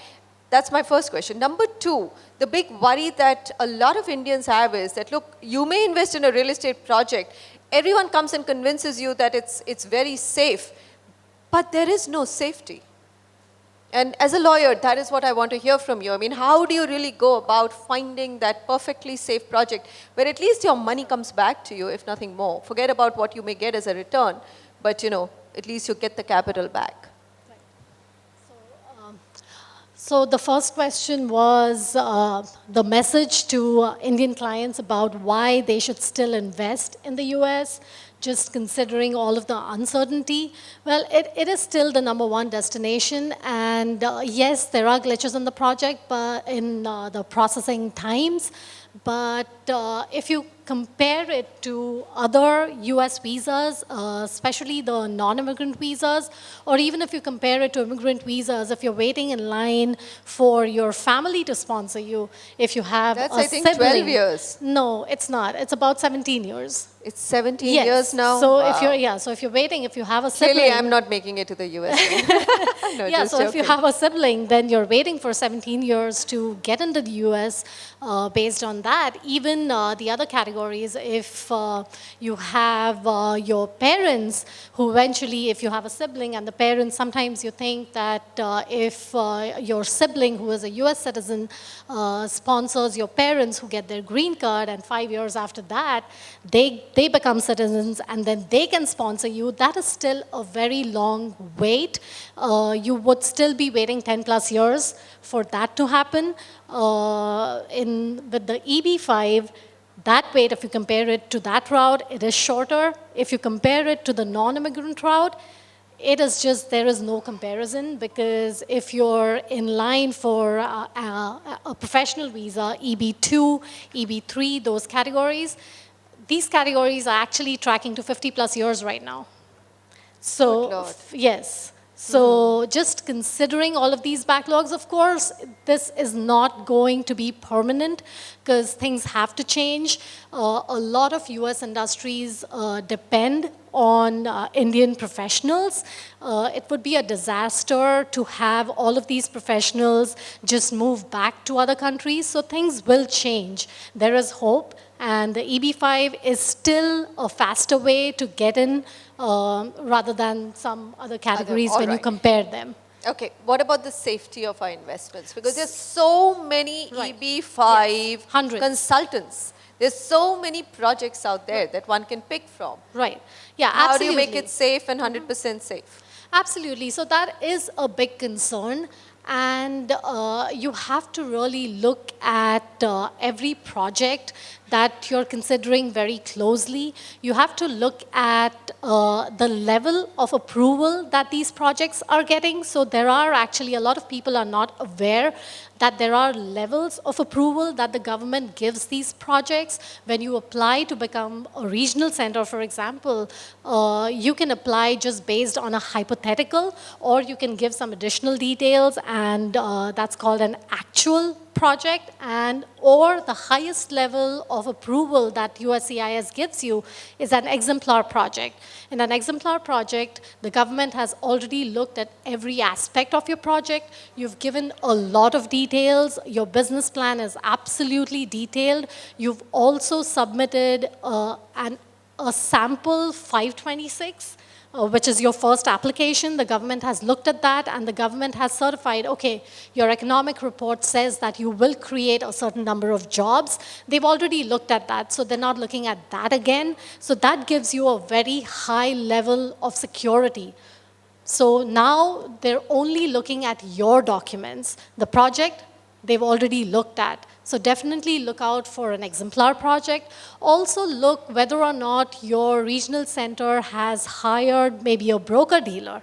That's my first question. Number two, the big worry that a lot of Indians have is that, look, you may invest in a real estate project. Everyone comes and convinces you that it's very safe, but there is no safety. And as a lawyer, that is what I want to hear from you. I mean, how do you really go about finding that perfectly safe project where at least your money comes back to you, if nothing more? Forget about what you may get as a return, but at least you get the capital back. So the first question was the message to Indian clients about why they should still invest in the US, just considering all of the uncertainty. Well, it is still the #1 destination, and yes, there are glitches in the project, but in the processing times. But if you compare it to other US visas, especially the non-immigrant visas, or even if you compare it to immigrant visas, if you're waiting in line for your family to sponsor you, if you have That's, a I think, sibling, 12 years. No, it's not. It's about 17 years. It's 17 yes. years now? So wow. if you're waiting, if you have a sibling. Clearly, I'm not making it to the US. No, yeah, so joking. if you have a sibling, then you're waiting for 17 years to get into the US based on that. Even the other categories, if you have your parents who eventually, if you have a sibling and the parents, sometimes you think that if your sibling who is a US citizen sponsors your parents who get their green card, and 5 years after that, they become citizens and then they can sponsor you, that is still a very long wait. You would still be waiting 10 plus years for that to happen. With the EB5, that wait, if you compare it to that route, it is shorter. If you compare it to the non-immigrant route, it is just, there is no comparison, because if you're in line for a professional visa, EB2, EB3, those categories, these categories are actually tracking to 50 plus years right now. So, yes. So just considering all of these backlogs, of course, this is not going to be permanent because things have to change. A lot of US industries depend on Indian professionals. It would be a disaster to have all of these professionals just move back to other countries. So things will change. There is hope. And the EB5 is still a faster way to get in rather than some other categories when you compare them. Okay, what about the safety of our investments? Because there's so many Right. EB5 Yes. Hundreds. consultants. There's so many projects out there that one can pick from. Right. Yeah, How absolutely. do you make it safe and 100% safe? Absolutely. So that is a big concern. And you have to really look at every project that you're considering very closely. You have to look at the level of approval that these projects are getting. So there are actually a lot of people are not aware that there are levels of approval that the government gives these projects. When you apply to become a regional center, for example, you can apply just based on a hypothetical, or you can give some additional details, and that's called an actual project, and or the highest level of approval that USCIS gives you is an exemplar project. In an exemplar project, the government has already looked at every aspect of your project. You've given a lot of details. Your business plan is absolutely detailed. You've also submitted a sample 526, which is your first application. The government has looked at that, and the government has certified, okay, your economic report says that you will create a certain number of jobs. They've already looked at that, so they're not looking at that again. So that gives you a very high level of security. So now they're only looking at your documents. The project, they've already looked at. So definitely look out for an exemplar project. Also look whether or not your regional center has hired maybe a broker-dealer.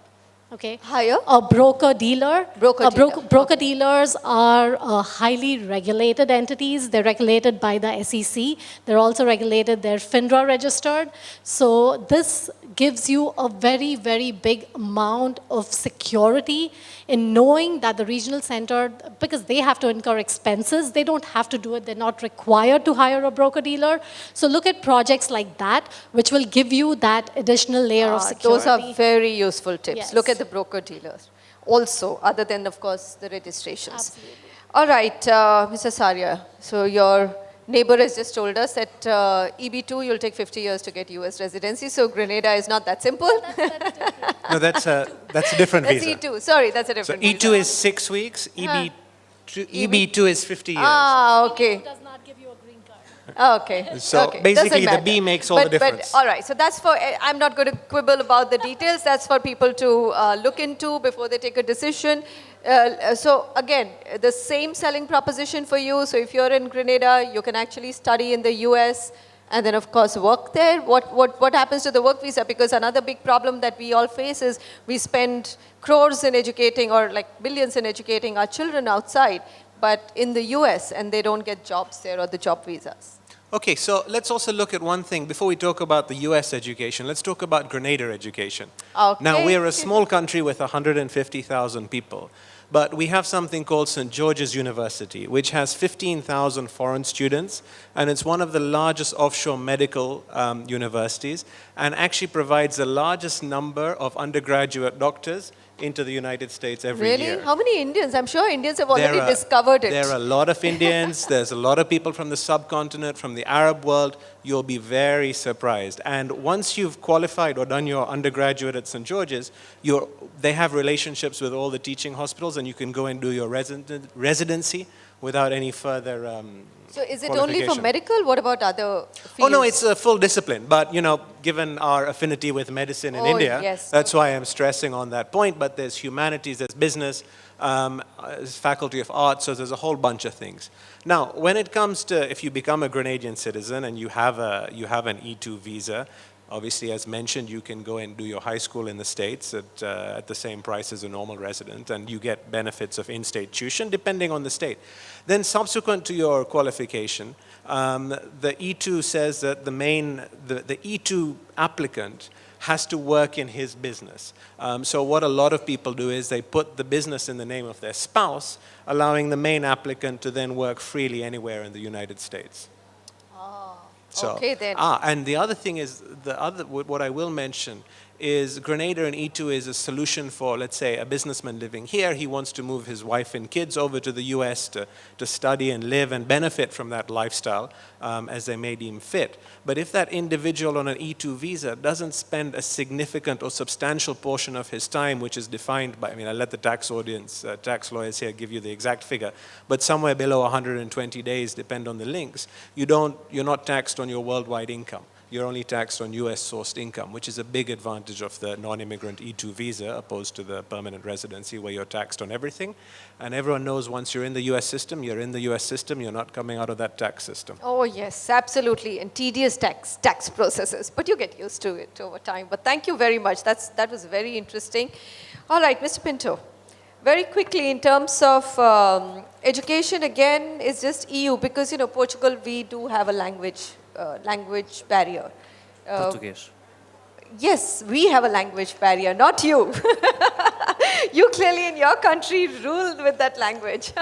Okay. Hire? A broker-dealer. Broker-dealer. Broker-dealers are highly regulated entities. They're regulated by the SEC. They're also regulated, they're FINRA registered. So this gives you a very, very big amount of security in knowing that the regional center, because they have to incur expenses, they don't have to do it, they're not required to hire a broker-dealer. So look at projects like that, which will give you that additional layer of security. Those are very useful tips. Yes. Look at the broker-dealers also, other than, of course, the registrations. Absolutely. All right, Mr. Asaria, so your neighbor has just told us that EB2, you'll take 50 years to get US residency, so Grenada is not that simple. No, that's a different That's visa. E2, sorry, that's a So different E2 visa. is 6 weeks, EB2 is 50 years. Ah, okay. Does not give you a green card. Okay. So okay. basically Doesn't the B matter. makes all the difference. But all right, so that's for, I'm not going to quibble about the details. That's for people to look into before they take a decision. So again, the same selling proposition for you. So if you're in Grenada, you can actually study in the US and then of course work there. What happens to the work visa? Because another big problem that we all face is we spend crores in educating, or like billions in educating our children outside, but in the US, and they don't get jobs there or the job visas. Okay, so let's also look at one thing. Before we talk about the US education, let's talk about Grenada education. Okay. Now, we're a small country with 150,000 people, but we have something called St. George's University, which has 15,000 foreign students, and it's one of the largest offshore medical universities, and actually provides the largest number of undergraduate doctors into the United States every year. Really? How many Indians? I'm sure Indians have already discovered it. There are a lot of Indians. There's a lot of people from the subcontinent, from the Arab world. You'll be very surprised. And once you've qualified or done your undergraduate at St. George's, they have relationships with all the teaching hospitals, and you can go and do your residency without any further So is it only for medical? What about other fields? Oh, no, it's a full discipline. But, you know, given our affinity with medicine in India, yes. that's why I'm stressing on that point. But there's humanities, there's business, there's faculty of arts, so there's a whole bunch of things. Now, when it comes to if you become a Grenadian citizen and you have an E2 visa, obviously, as mentioned, you can go and do your high school in the States at the same price as a normal resident, and you get benefits of in-state tuition depending on the state. Then subsequent to your qualification, the E2 says that the E2 applicant has to work in his business. So what a lot of people do is they put the business in the name of their spouse, allowing the main applicant to then work freely anywhere in the United States. Okay, then. And the other thing is, what I will mention is Grenada and E2 is a solution for, let's say, a businessman living here. He wants to move his wife and kids over to the US to study and live and benefit from that lifestyle as they may deem fit. But if that individual on an E2 visa doesn't spend a significant or substantial portion of his time, which is defined by, I mean, I'll let the tax audience, tax lawyers here give you the exact figure, but somewhere below 120 days, depend on the links, you're not taxed on your worldwide income. You're only taxed on US-sourced income, which is a big advantage of the non-immigrant E2 visa opposed to the permanent residency where you're taxed on everything. And everyone knows once you're in the US system, you're in the US system, you're not coming out of that tax system. Oh yes, absolutely, and tedious tax processes, but you get used to it over time. But thank you very much, that was very interesting. All right, Mr. Pinto, very quickly in terms of education, again, is just EU, because, you know, Portugal, we do have a language barrier. Portuguese. Yes, we have a language barrier, not you. You clearly in your country ruled with that language.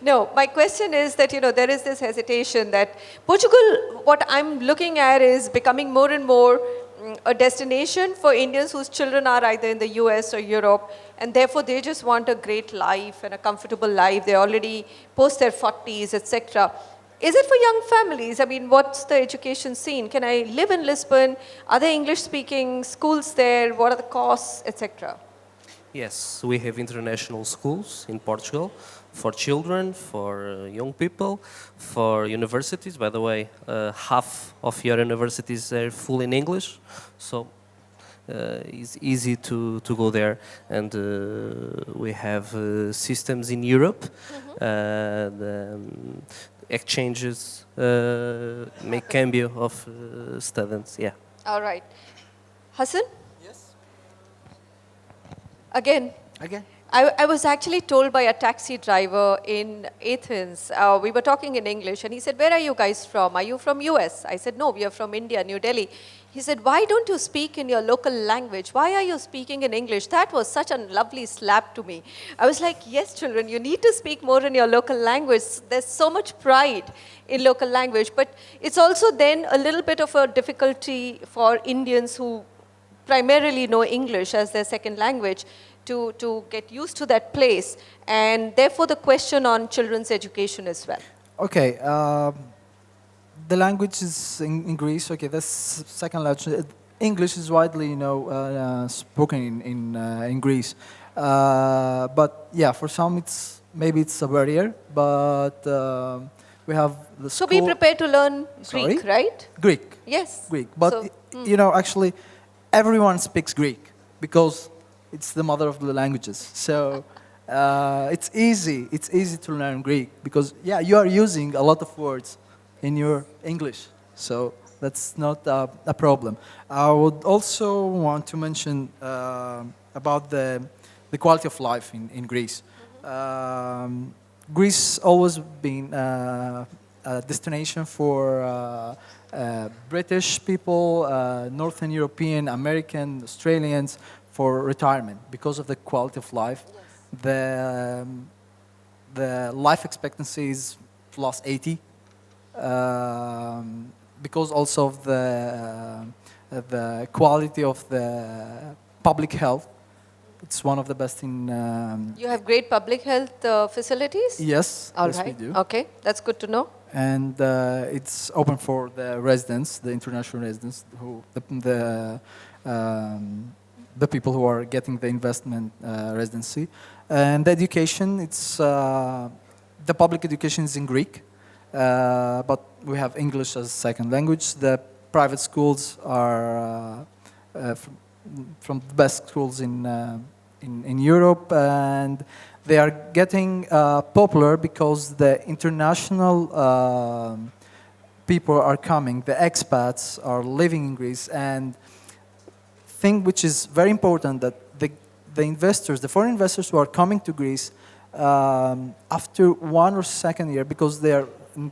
No, my question is that, you know, there is this hesitation that Portugal, what I'm looking at is becoming more and more a destination for Indians whose children are either in the US or Europe, and therefore they just want a great life and a comfortable life. They already post their 40s, etc. Is it for young families? I mean, what's the education scene? Can I live in Lisbon? Are there English-speaking schools there? What are the costs, etc.? Yes, we have international schools in Portugal for children, for young people, for universities. By the way, half of your universities are full in English, so it's easy to go there. And we have systems in Europe. The exchanges make cambio of students. Yeah. All right. Hassan? Again, I was actually told by a taxi driver in Athens, we were talking in English, and he said, where are you guys from? Are you from US? I said, no, we are from India, New Delhi. He said, why don't you speak in your local language? Why are you speaking in English? That was such a lovely slap to me. I was like, yes, children, you need to speak more in your local language. There's so much pride in local language, but it's also then a little bit of a difficulty for Indians who primarily know English as their second language to get used to that place, and therefore the question on children's education as well. Okay, the language is in Greece. Okay, that's second language. English is widely, you know, spoken in Greece, but yeah, for some maybe it's a barrier. But we have the So school. be prepared to learn Sorry? Greek, right? Greek. Yes. Greek, but So, you know, actually, everyone speaks Greek because it's the mother of the languages. So it's easy to learn Greek because, yeah, you are using a lot of words in your English. So that's not a problem. I would also want to mention about the quality of life in Greece. Greece always been a destination for British people, Northern European, American, Australians, for retirement because of the quality of life. Yes. The life expectancy is plus 80 because also of the quality of the public health. It's one of the best in... you have great public health facilities? Yes, All yes right. we do. Okay, that's good to know. And it's open for the residents, the international residents, who the people who are getting the investment residency. And the education, it's the public education is in Greek, but we have English as a second language. The private schools are from the best schools in Europe, and they are getting popular because the international people are coming, the expats are living in Greece, and thing which is very important that the investors, the foreign investors who are coming to Greece after one or second year, because they are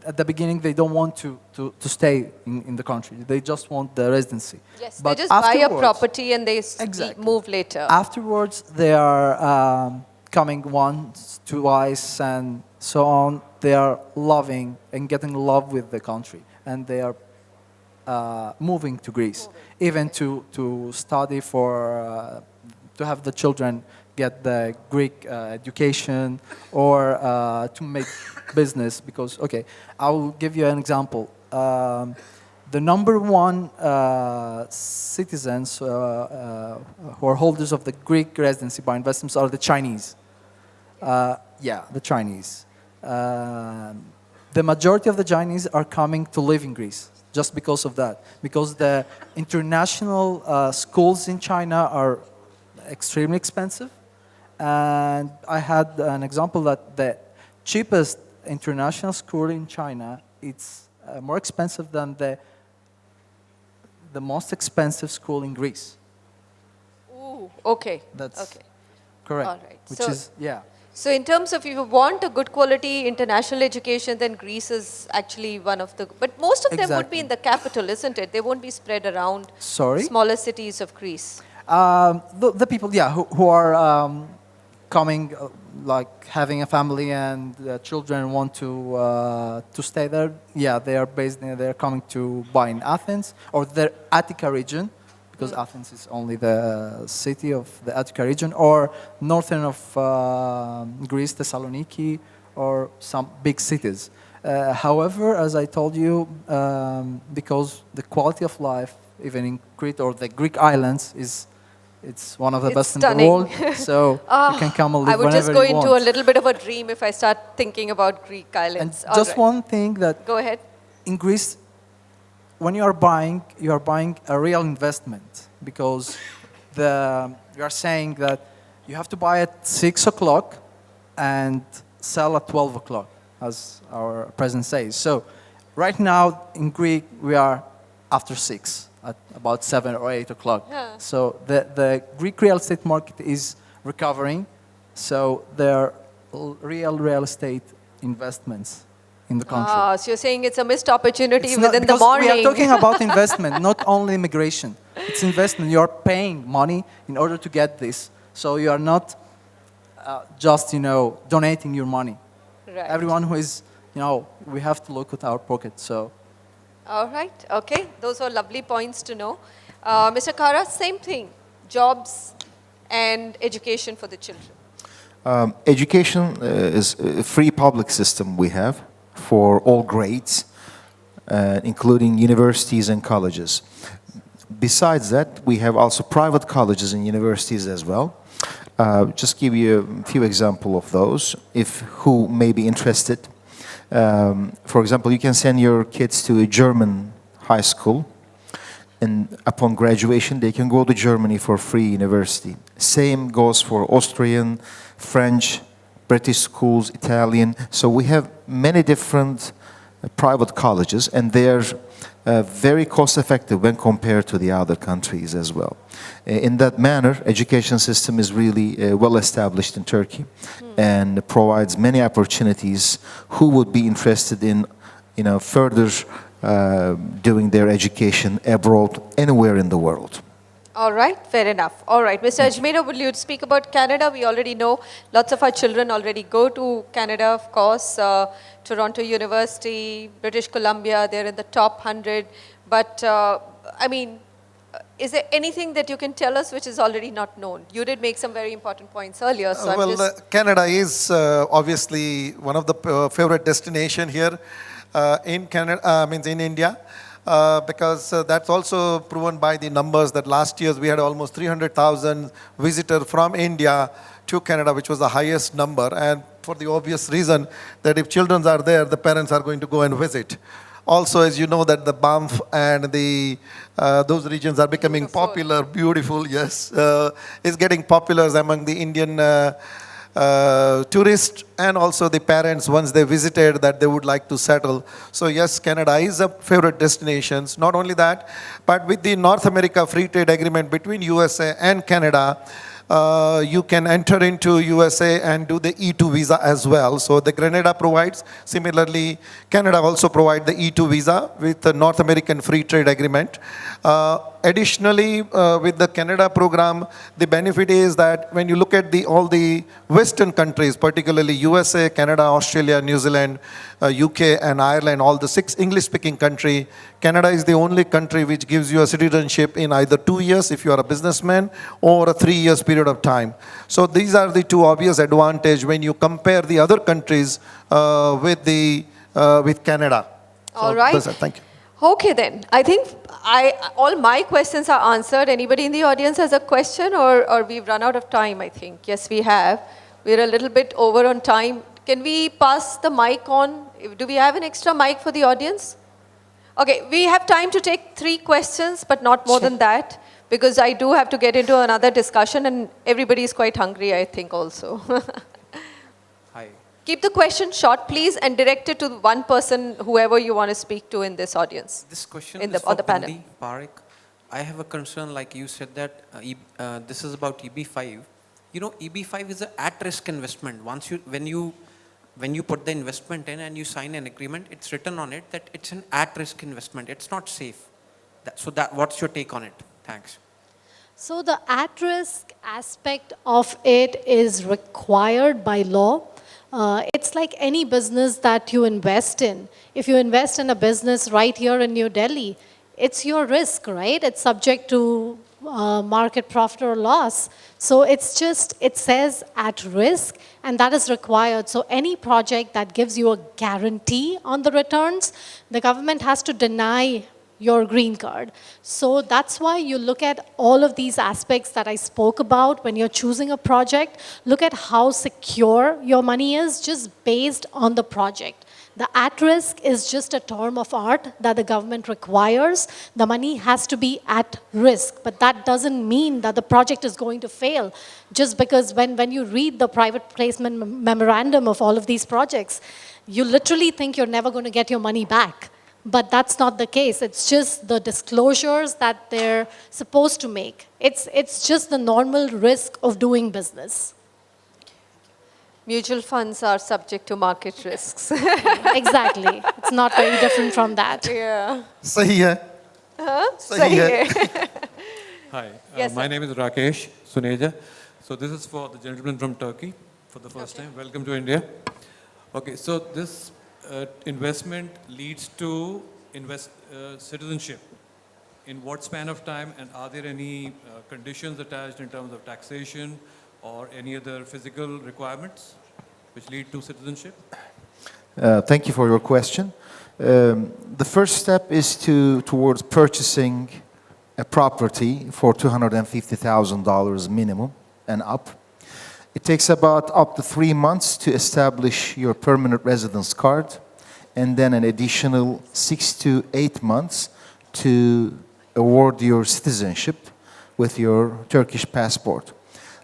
at the beginning they don't want to stay in the country, they just want the residency. Yes, but they just buy a property and they exactly. move later. Afterwards they are coming once, twice, and so on. They are loving and getting in love with the country, and they are moving to Greece, even to study for, to have the children get the Greek education or to make business. Because, okay, I'll give you an example. The number one citizens who are holders of the Greek residency by investments are the Chinese. Yeah, the Chinese. The majority of the Chinese are coming to live in Greece just because of that. Because the international schools in China are extremely expensive. And I had an example that the cheapest international school in China, it's more expensive than the most expensive school in Greece. Ooh, okay. That's okay. correct. All right. Which So- is, yeah. So in terms of if you want a good quality international education, then Greece is actually one of the, but most of them would be Exactly. in the capital, isn't it? They won't be spread around Sorry? smaller cities of Greece. The people, yeah, who are coming, like having a family and children want to stay there. Yeah, they are based. They're coming to buy in Athens or the Attica region, because Athens is only the city of the Attica region, or northern of Greece, Thessaloniki, or some big cities. However, as I told you, because the quality of life, even in Crete or the Greek islands, it's one of the It's best stunning. in the world. So you can come and I live would whenever just go you into want. a little bit of a dream if I start thinking about Greek And islands. just one thing that Go ahead. in Greece, when you are buying a real investment, because you are saying that you have to buy at 6 o'clock and sell at 12 o'clock, as our president says. So right now in Greek, we are after 6, at about 7 or 8 o'clock. Yeah. So the Greek real estate market is recovering. So there are real estate investments in the country. Ah, so you're saying it's a missed opportunity It's not- within the because morning. We are talking about investment, not only immigration. It's investment. You are paying money in order to get this. So you are not just, donating your money. Right. Everyone who is, we have to look at our pocket. So All right, okay. Those are lovely points to know. Mr. Kara, same thing. Jobs and education for the children. Education is a free public system we have for all grades, including universities and colleges. Besides that, we have also private colleges and universities as well. Just give you a few examples of those, if who may be interested. For example, you can send your kids to a German high school, and upon graduation, they can go to Germany for free university. Same goes for Austrian, French, British schools, Italian. So we have many different private colleges, and they're very cost-effective when compared to the other countries as well. In that manner, education system is really well established in Turkey and provides many opportunities who would be interested in, further doing their education abroad anywhere in the world. All right, fair enough. All right, Mr. Ajmera, will you speak about Canada? We already know lots of our children already go to Canada, of course. Toronto University, British Columbia, they're in the top 100. But, is there anything that you can tell us which is already not known? You did make some very important points earlier, so I'm just... Canada is obviously one of the favorite destination here in Canada, means in India. Because that's also proven by the numbers that last year we had almost 300,000 visitors from India to Canada, which was the highest number. And for the obvious reason that if children are there, the parents are going to go and visit. Also, as you know, that the Banff and the those regions are becoming popular, beautiful, yes. It's getting popular among the Indian tourists and also the parents once they visited that they would like to settle. So yes, Canada is a favorite destination. Not only that, but with the North America Free Trade Agreement between USA and Canada, you can enter into USA and do the E2 visa as well. So the Grenada provides. Similarly, Canada also provides the E2 visa with the North American Free Trade Agreement. Additionally, with the Canada program, the benefit is that when you look at all the Western countries, particularly USA, Canada, Australia, New Zealand, UK, and Ireland, all the 6 English-speaking countries, Canada is the only country which gives you a citizenship in either 2 years if you are a businessman or a 3 years period of time. So these are the 2 obvious advantages when you compare the other countries with Canada. All right. Prasad, thank you. Okay then, I think all my questions are answered. Anybody in the audience has a question or we've run out of time, I think. Yes, we have. We're a little bit over on time. Can we pass the mic on? Do we have an extra mic for the audience? Okay, we have time to take 3 questions, but not more than that, because I do have to get into another discussion and everybody is quite hungry, I think also. Hi. Keep the question short, please, and direct it to one person, whoever you want to speak to in this audience. This question is for the panel. Bindi, Parikh. I have a concern, like you said that this is about EB5. You know, EB5 is an at-risk investment. When you put the investment in and you sign an agreement, it's written on it that it's an at-risk investment. It's not safe. What's your take on it? Thanks. So the at-risk aspect of it is required by law. It's like any business that you invest in. If you invest in a business right here in New Delhi, it's your risk, right? It's subject to market profit or loss. So it says at risk, and that is required. So any project that gives you a guarantee on the returns, the government has to deny your green card. So that's why you look at all of these aspects that I spoke about when you're choosing a project. Look at how secure your money is just based on the project. The at-risk is just a term of art that the government requires. The money has to be at risk, but that doesn't mean that the project is going to fail. Just because when you read the private placement memorandum of all of these projects, you literally think you're never going to get your money back. But that's not the case. It's just the disclosures that they're supposed to make. It's just the normal risk of doing business. Mutual funds are subject to market risks. Exactly. It's not very different from that. Yeah. Sahi hai. Sahi hai. Hi, Yes, my sir. name is Rakesh Suneja. So this is for the gentleman from Turkey for the first time. Welcome to India. Okay, so this investment leads to citizenship. In what span of time, and are there any conditions attached in terms of taxation or any other physical requirements which lead to citizenship? Thank you for your question. The first step is towards purchasing a property for $250,000 minimum and up. It takes about up to 3 months to establish your permanent residence card, and then an additional 6 to 8 months to award your citizenship with your Turkish passport.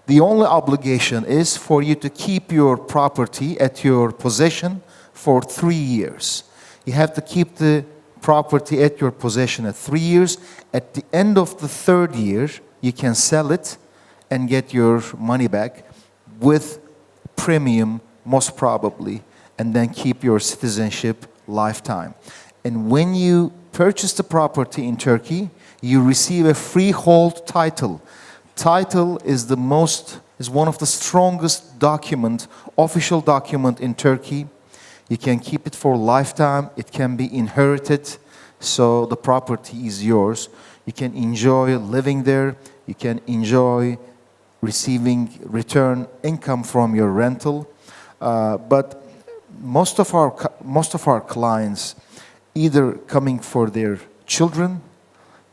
The only obligation is for you to keep your property at your possession for 3 years. You have to keep the property at your possession at 3 years. At the end of the 3rd year, you can sell it and get your money back with premium, most probably, and then keep your citizenship lifetime. And when you purchase the property in Turkey, you receive a freehold title. Title is one of the strongest official document in Turkey. You can keep it for lifetime. It can be inherited, so the property is yours. You can enjoy living there. You can enjoy receiving return income from your rental. But most of our clients either coming for their children,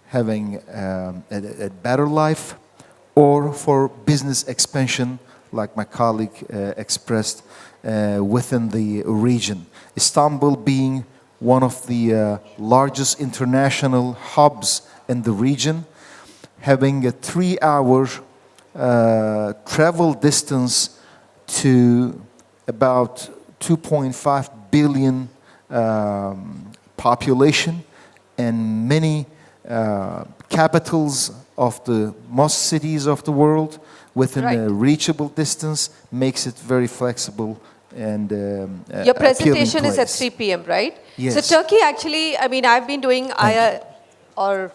having a better life, or for business expansion, like my colleague expressed, within the region. Istanbul being one of the largest international hubs in the region, having a 3-hour travel distance to about 2.5 billion population, and many capitals of the most cities of the world within a reachable distance makes it very flexible and your presentation is at place. 3 p.m., right? Yes. So Turkey actually, I mean, I've been doing or,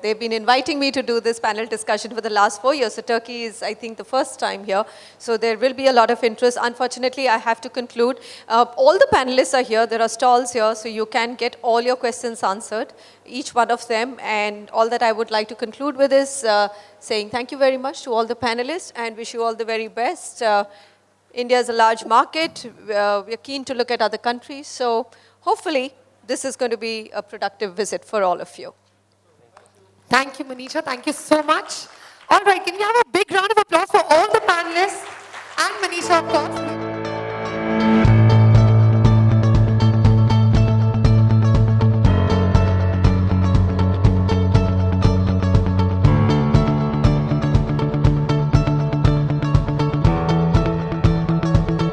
they've been inviting me to do this panel discussion for the last 4 years. So Turkey is, I think, the first time here. So there will be a lot of interest. Unfortunately, I have to conclude. All the panelists are here. There are stalls here, so you can get all your questions answered, each one of them. And all that I would like to conclude with is saying thank you very much to all the panelists and wish you all the very best. India is a large market. We're keen to look at other countries. So hopefully, this is going to be a productive visit for all of you. Thank you, Manisha. Thank you so much. All right, can we have a big round of applause for all the panelists and Manisha, of course.